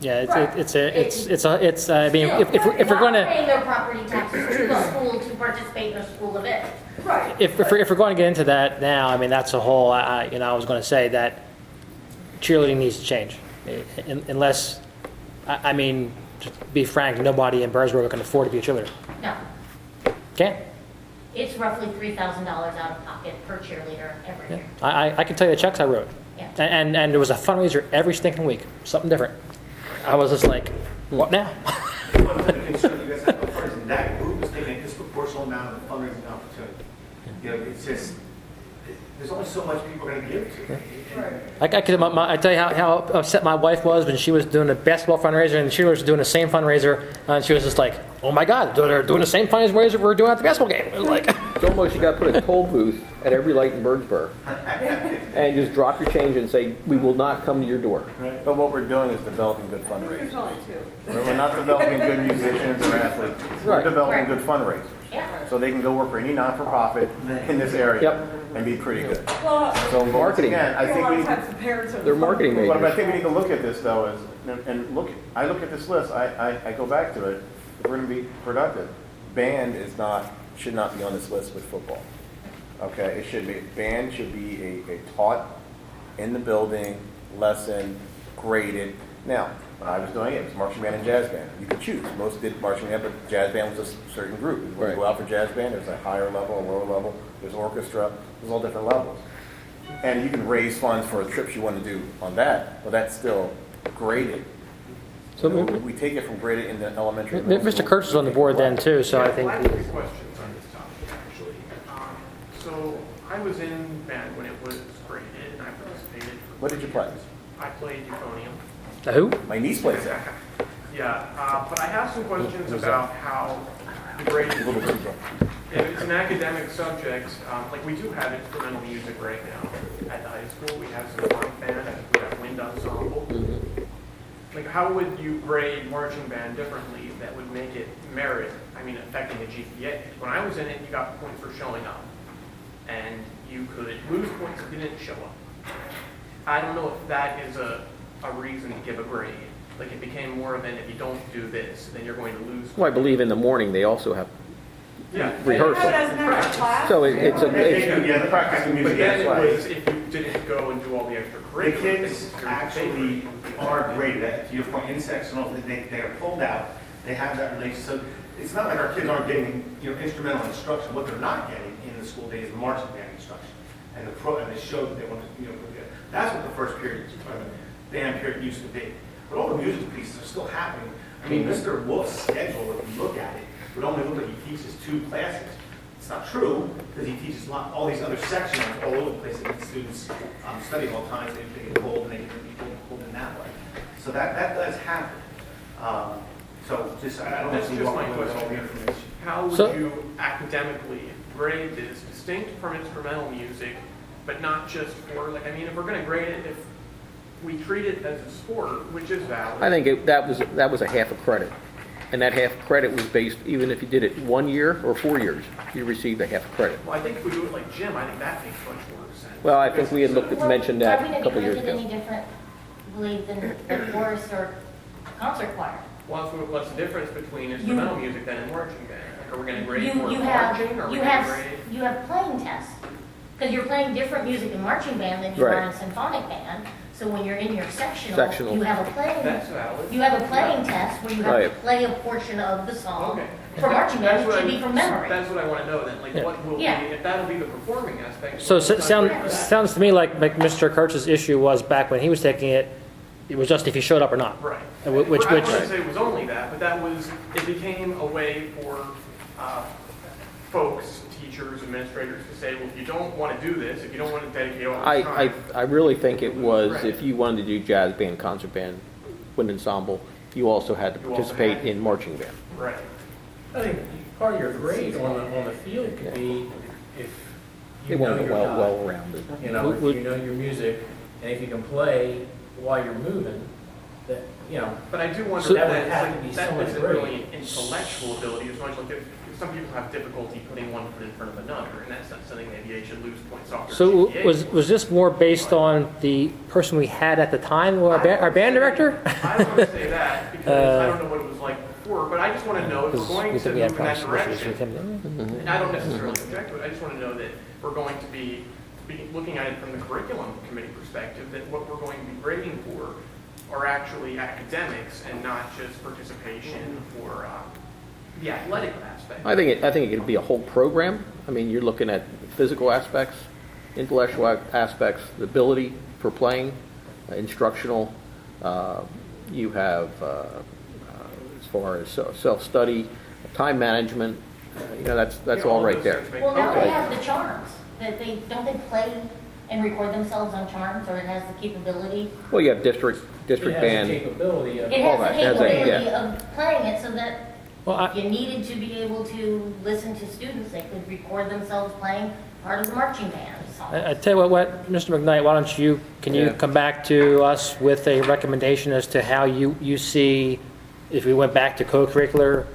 Yeah, Right. I mean, if we're going Not to, paying their property taxes to the school to participate in a school event. Right. if we're going to get into that now, I mean, that's a whole, I was going to say that cheerleading needs to change. Unless, I mean, to be frank, nobody in Burrsburg can afford to be a cheerleader. No, Can't. it's roughly $3,000 out of pocket per cheerleader every Yeah. year. I can tell you the checks I wrote. Yeah. And there was a fundraiser every stinking week, something different. I was just like, what now? One of the concerns you guys have so far is that group is taking a disproportionate amount of the fundraising opportunity. You know, it's just, there's only so much people are going to give to. Right. I tell you how upset my wife was when she was doing a basketball fundraiser and she was doing the same fundraiser, and she was just like, "Oh my God, they're doing the same fundraiser we're doing at the basketball game." It was like, It's almost you got to put a toll booth at every light in Birdsburg and just drop your change and say, we will not come to your door. But what we're doing is developing good I think there's fundraisers. only 2. We're not developing good musicians or athletes. We're Right. developing Right. good fundraisers. Yeah. So they can go work for any non-for-profit in this area Yep. and be pretty good. Well, So once Marketing. again, I a think lot we of need times the parents are. They're marketing Well, but I majors. think we need to look at this though, I look at this list, I go back to it, if we're gonna be productive, band should not be on this list with football. Okay, band should be a taught in the building, lesson, graded. Now, when I was doing it was marching band and jazz band. You could choose, most did marching band, but jazz band was a certain group. When you Right. go out for jazz band, there's a higher level, a lower level, there's orchestra, there's all different levels. And you can raise funds for trips you want to do on that, but that's still graded. So We take it from graded in the elementary. middle Mr. school. Kurtz is on the board then too, so I think. I have 3 questions on this topic, actually. So I was in band when it was graded, and I participated. For What did you play? I played euphonium. Who? My niece plays that. Yeah, but I have some questions about how the grading, A little bit. if it's an academic subject, like we do have instrumental music right now at the high school. We have symphonic band, I think we have wind ensemble. Like, how would you grade marching band differently that would make it merit, affecting a GPA? When I was in it, you got points for showing up. And you could lose points if you didn't show up. I don't know if that is a reason to give a grade. Like, it became more of an, if you don't do this, then you're going to lose. Well, I believe in the morning they also have Yeah. rehearsal. It doesn't have a class. So it's Yeah, the practice music. But then it that's was, if you didn't go and do all the The extracurricular kids things. you're actually are graded at, to your point, in sectionals, they are pulled out, they have that relation. So it's not like our kids aren't getting, instrumental instruction. What they're not getting in the school day is marching band instruction. And they show that they want to, that's what the first period, band period used to be. But all the music pieces are still happening. I mean, Mr. Wolf's schedule, if you look at it, would only look like he teaches 2 classes. It's not true, because he teaches all these other sections all over the place that students study all the time, so they get pulled and they get pulled in that way. So that does happen. So just, I don't know That's if you just want my to with all the question. information. How would So- you academically grade this distinct from instrumental music, but not just for, like, I mean, if we're going to grade it, if we treat it as a sport, which is valid. I think that was a half a credit. And that half credit was based, even if you did it 1 year or 4 years, you received a half credit. Well, I think if we do it like gym, I think that makes much more sense. Well, I think we had mentioned that a couple years Are we going to ago. use it any different, believe, than the chorus or concert choir? What's the difference between instrumental music then and marching band? Like, are we going to grade more You marching, or are we going to grade? you have playing tests, because you're playing different music in marching band than you are Right. in symphonic band. So when you're in your sectional, Sectional. you have a playing, That's valid. you have a playing test where you have to Right. play a portion of the song. Okay. For marching band, That's it what should be from memory. That's what I want to know then, like, Yeah. what will be, Yeah. if that'll be the performing aspect. So what will sounds to me like Mr. Kurtz's issue was back when he was taking it, it was just if he showed up or not. Right. And which- I wouldn't say it was only that, but it became a way for folks, teachers, administrators to say, well, if you don't want to do this, if you don't want to dedicate all this time. I really think it was, Right. if you wanted to do jazz band, concert band, wind ensemble, you also had to You also participate had- in marching band. Right. I think part of your grade on the field could be if you It know wasn't your guy. well-rounded. You know, if you know your music, and if you can play while you're moving, that, But I do wonder So if that that, would have to be that so much isn't grade. really an intellectual ability as much like if some people have difficulty putting one foot in front of another, and that's not something maybe they should lose points off their So GPA was this more based on the person we had at the time, our band director? I don't want to say that because I don't know what it was like before, but I just want to know if we're going We to think we move had in that problems with direction. him. And I don't necessarily object to it, I just want to know that we're going to be looking at it from the curriculum committee perspective, that what we're going to be grading for are actually academics and not just participation or the athletic aspect. I think it could be a whole program. I mean, you're looking at physical aspects, intellectual aspects, the ability for playing, instructional. You have, as far as self-study, time management, that's all right there. Well, now Okay. they have the charms, that don't they play and record themselves on charms, or it has the capability? Well, you have district it has the band. capability of. It All has the that, has that, capability yeah. of playing it so that Well, if you needed to be able to listen to students, they could record themselves playing part of the marching band song. I tell you what, Mr. McKnight, why don't you, can you Yeah. come back to us with a recommendation as to how you see, if we went back to co-curricular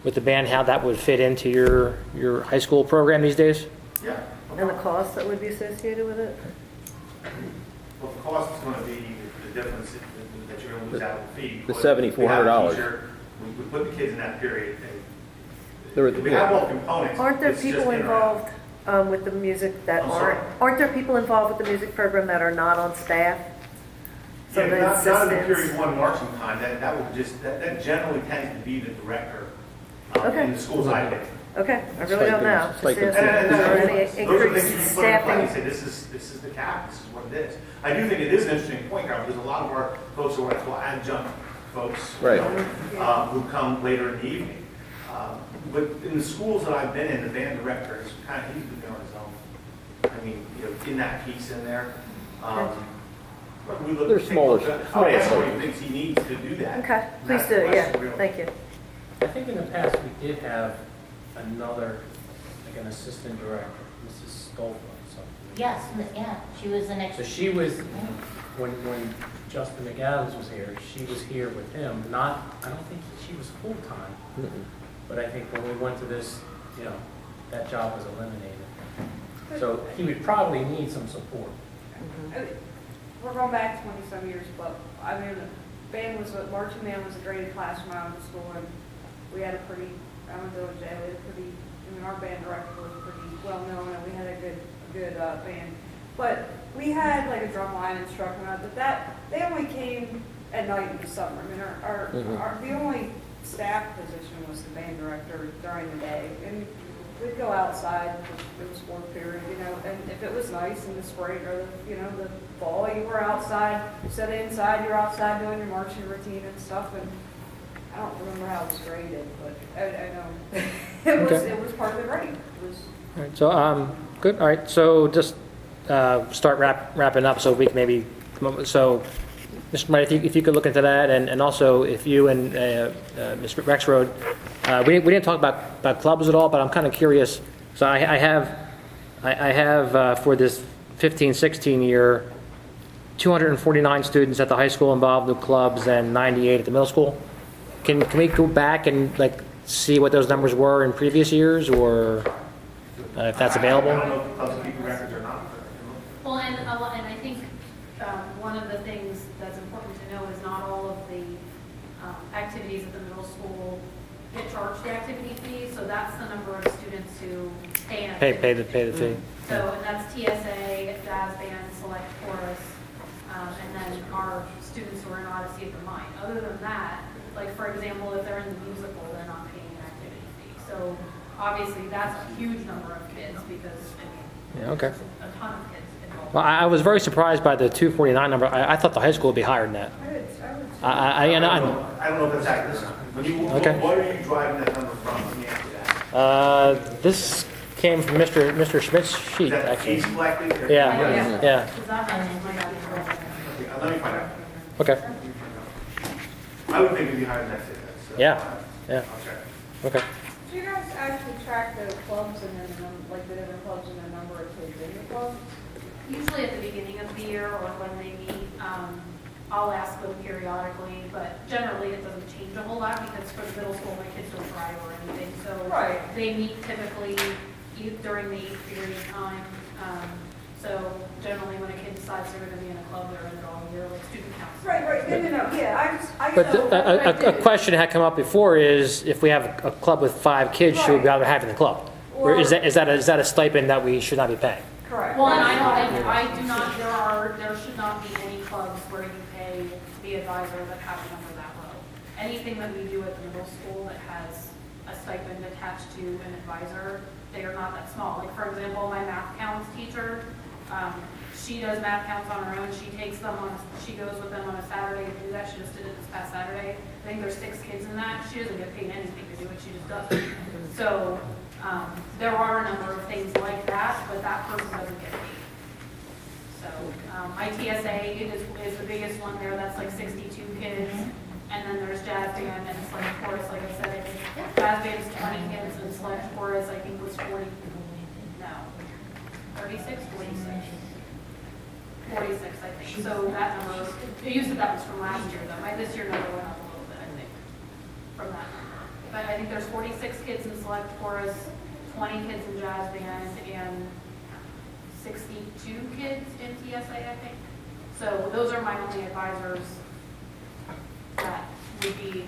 with the band, how that would fit into your high school program these days? Yeah. And the cost that would be associated with it? Well, the cost is going to be the difference that you're going to lose out of the fee. The because $7,400. we have a teacher, We put the kids in that period. There- We have all the components. Aren't there it's just people interact. involved with the music that I'm sorry? aren't there people involved with the music program that are not on staff? So Yeah, the not in the assistants? period one marching time, that would just, that generally tends to be the director Okay. in the schools I get. Okay, I really don't know. It's like Just the- ask if there are any Those are things increased you can put in place and staffing. say, this is the cap, this is what it is. I do think it is an interesting point, Carol, because a lot of our folks are what I call adjunct folks. Right. Who come later in the evening. But in the schools that I've been in, the band director is kind of, he's been on his own. I mean, in that piece in there. But we look. They're take a smaller- look at- smaller I'll ask what he folks. thinks he needs to do that. Okay, And please that's do, the yeah, question, really. thank you. I think in the past, we did have another, like an assistant director, Mrs. Stolpa or something. Yes, yeah, she was the next. So she was, when Justin McAdams was here, she was here with him, I don't think she was full-time, but I think when we went to this, that job was eliminated. So he would probably need some support. We're going back 20-some years, but I mean, marching band was a graded class when I was in school, and we had a pretty, I went to jail, we had a pretty, our our band director was pretty well known, and we had a good band. But we had like a drumline instructor, but they only came at night in the summer. I mean, the only staff position was the band director during the day, and we'd go outside for the sport period, and if it was nice in the spring or the fall, you were outside. Instead of inside, you were outside doing your marching routine and stuff. And I don't remember how it was graded, but I know it was part of the grade. It was. All right, so good. All right, so just start wrapping up, so we can maybe come up with, so. Mr. Wright, if you could look into that, and also if you and Mr. Rexroad, we didn't talk about clubs at all, but I'm kind of curious. So I have for this 15-16 year, 249 students at the high school involved with clubs and 98 at the middle school. Can we go back and like see what those numbers were in previous years, or if that's available? I don't know if the clubs keep records or not. Well, and I think one of the things that's important to know is not all of the activities at the middle school get charged the activity fee. So that's the number of students who pay an Pay the fee. So and that's TSA, jazz band, select chorus, and then our students who are in Odyssey of the Mind. Other than that, like for example, if they're in the musical, they're not paying an activity fee. So obviously that's a huge number of kids because Yeah, okay. a ton of kids involved. Well, I was very surprised by the 249 number. I thought the high school would be higher than that. I don't know if that's accurate. Okay. What are you driving that number from? Let me ask you that. This came from Mr. Schmidt's sheet, Is that actually. fees collected? or- Yeah. Let me find out. Okay. I would think it'd be higher than that. So, Yeah. Okay. Okay. Do you guys actually track the clubs and then the different clubs and the number of kids in the clubs? Usually at the beginning of the year or when they meet, I'll ask them periodically, but generally it doesn't change a whole lot because for the middle school, my kids don't drive or anything. So Right. they meet typically during the 8th period time. So generally when a kid decides they're going to be in a club, they're in it all year, like student council. Right. No. Yeah, I But know. a question that had come up before is if we have a club with 5 kids, should we be able to have it in the club? Or is that a stipend that we should not be paying? Correct. Well, and I do not, there should not be any clubs where you pay the advisor that have a number that low. Anything that we do at the middle school that has a stipend attached to an advisor, they are not that small. Like, for example, my math counts teacher, she does math counts on her own. She takes them she goes with them on a Saturday to do that. She just did it this past Saturday. I think there's 6 kids in that. She doesn't get paid anything to do it. She just does it. So, there are a number of things like that, but that person doesn't get paid. So my TSA is the biggest one there. That's like 62 kids. And then there's jazz band and select chorus. Like I said, I think jazz band is 20 kids and select chorus I think was 40. No, 36, 46. 46, I think. So that number, that was from last year though. This year number went up a little bit, I think, from that number. But I think there's 46 kids in select chorus, 20 kids in jazz band, and 62 kids in TSA, I think. So those are my only advisors that would be,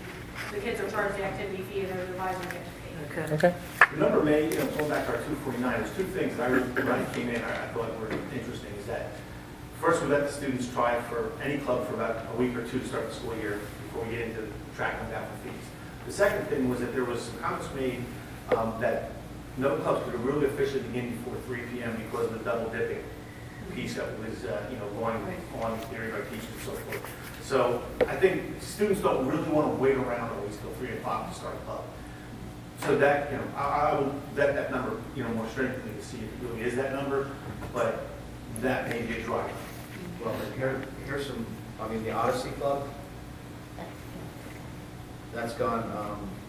the kids are charged the activity fee and their advisor gets paid. Okay. The number may, going back to our 249, there's 2 things that I really, when I came in, I thought were interesting, is that first we let the students try for any club for about a week or 2 to start the school year before we get into tracking down the fees. The second thing was that there was some comments made that no clubs could really officially begin before 3 p.m. because of the double dipping piece that was going on in theory by teachers and so forth. So I think students don't really want to wait around always till 3 o'clock to start a club. So that, I will vet that number, more strictly to see if it really is that number, but that may be a driver. Well, here's some, the Odyssey Club, that's gone,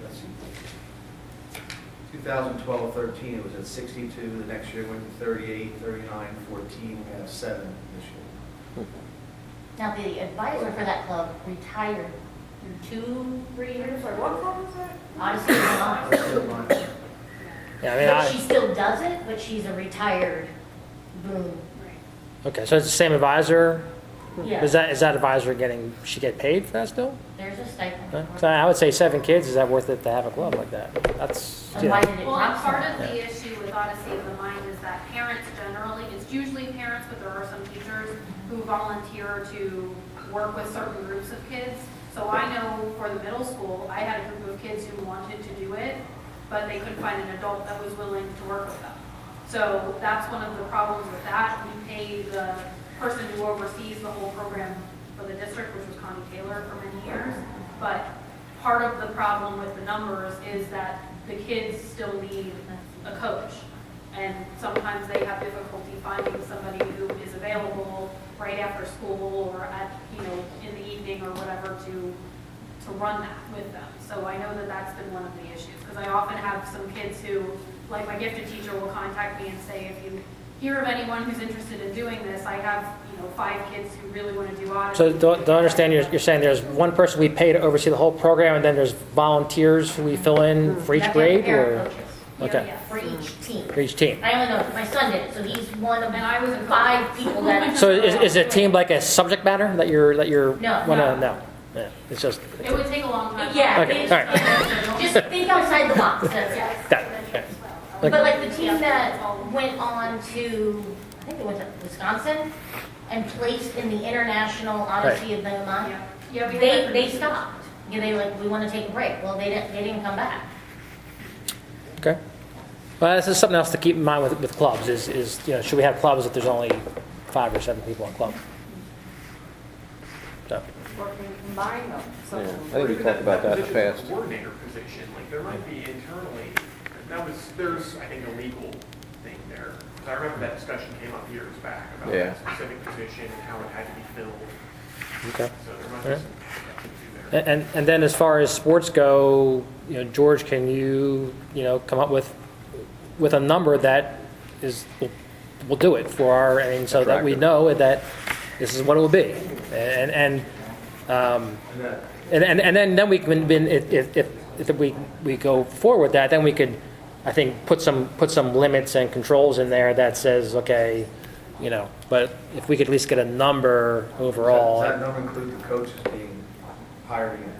let's see, 2012-13, it was at 62, the next year it went to 38, 39, 14, we have 7 this year. Now, the advisor for that club retired 2-3 years. Sorry, what club is that? Odyssey of the Mind. Yeah, But she still does it, but she's a retired boom. okay, so it's the same advisor Yeah. Is that advisor she get paid for that still? There's a stipend. Huh? 'Cause I would say 7 kids, is that worth it to have a club like that? That's, And why did it Well, drop and so part much? of the issue with Odyssey of the Mind is that parents generally, it's usually parents, but there are some teachers who volunteer to work with certain groups of kids. So I know for the middle school, I had a group of kids who wanted to do it, but they couldn't find an adult that was willing to work with them. So that's one of the problems with that. We pay the person who oversees the whole program for the district, which was Connie Taylor for many years. But part of the problem with the numbers is that the kids still need a coach. And sometimes they have difficulty finding somebody who is available right after school or at, in the evening or whatever to run that with them. So I know that that's been one of the issues, because I often have some kids who, like my gifted teacher will contact me and say, if you hear of anyone who's interested in doing this, I have, 5 kids who really want to do Odyssey. so don't understand, you're saying there's one person we pay to oversee the whole program, and then there's volunteers who we fill in for each You have grade, parent or? coaches Okay, Yeah. for each team. for each team. I only know, my son did it, so he's one of And I was in 5 people that. So is it a team like a subject matter that you're No. no. Yeah, it's just, It would take a long time. Yeah, Okay, they- all right. just think outside the box, that's it. got it, okay. But like the team that went on to, I think they went to Wisconsin and placed in the International Odyssey of the Mind, Yeah, we had they stopped. They like, we want to take a break. Well, they didn't come back. Okay. Well, this is something else to keep in mind with clubs is should we have clubs if there's only 5 or 7 people in club? So, Or can we combine them? So Yeah, I think we talked about that in the past. Coordinator position, like there might be internally, there's, I think, a legal thing there. 'Cause I remember that discussion came up years back about Yeah. that specific position and how it had to be filled. okay. So there might be Alright. some activity there. And then as far as sports go, George, can you come up with a number that will do it for our, so that we Attractive. know that this is what it will be, and then we can, if we go forward with that, then we could, I think, put some limits and controls in there that says, okay, but if we could at least get a number overall. Does that number include the coaches being hired again?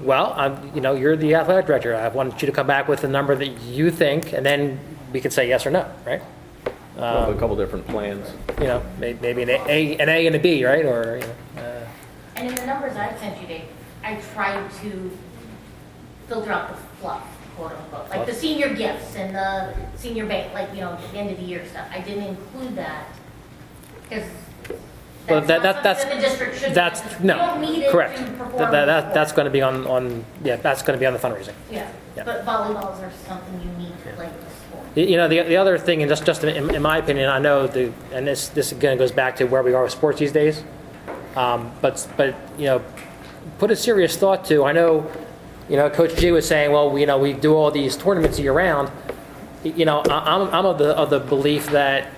Well, you're the athletic director. I want you to come back with a number that you think, and then we can say yes or no, right? We'll have a couple different plans. Maybe an A and a B, right? Or And in the numbers I sent you, Dave, I tried to filter out the fluff, quote unquote, like the senior gifts and the senior bank, like, the end of the year stuff. I didn't include that because Well, that's not something that the district should. You don't need it correct. to perform. That's going to be on that's going to be on the fundraising. Yeah, Yeah. but volleyballs are something you need to play with the sport. The other thing, and just in my opinion, I know and this again goes back to where we are with sports these days. But put a serious thought to. I know, Coach G was saying, well, we do all these tournaments year round. I'm of the belief that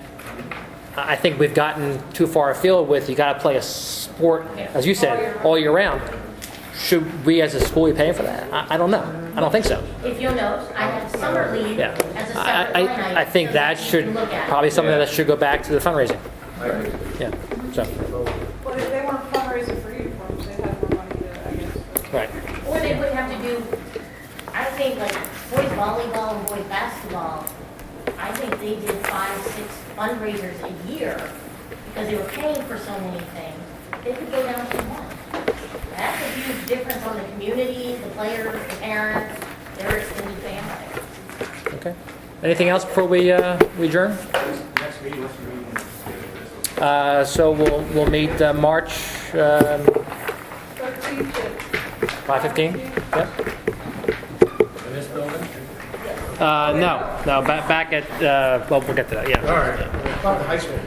I think we've gotten too far afield with you got to play a sport, as you said, all year round. Should we as a school be paying for that? I don't know. I don't think so. If you'll note, I have summer league Yeah. as a separate line item. I think that you should can look at. probably something that should go back to the fundraising. I agree. Yeah. So, Well, if they weren't fundraising for uniforms, they'd have more money to, I guess. right. Or they would have to do, I think, like boys volleyball and boys basketball, I think they did 5, 6 fundraisers a year because they were paying for so many things. They could go down to 1. That's a huge difference on the community, the players, the parents, their extended family. Okay. Anything else before we adjourn? Next meeting, what's the meeting? So we'll meet March 5:15. Yep. In this building? No, back at, well, we'll get to that, yeah. All right. About the high school.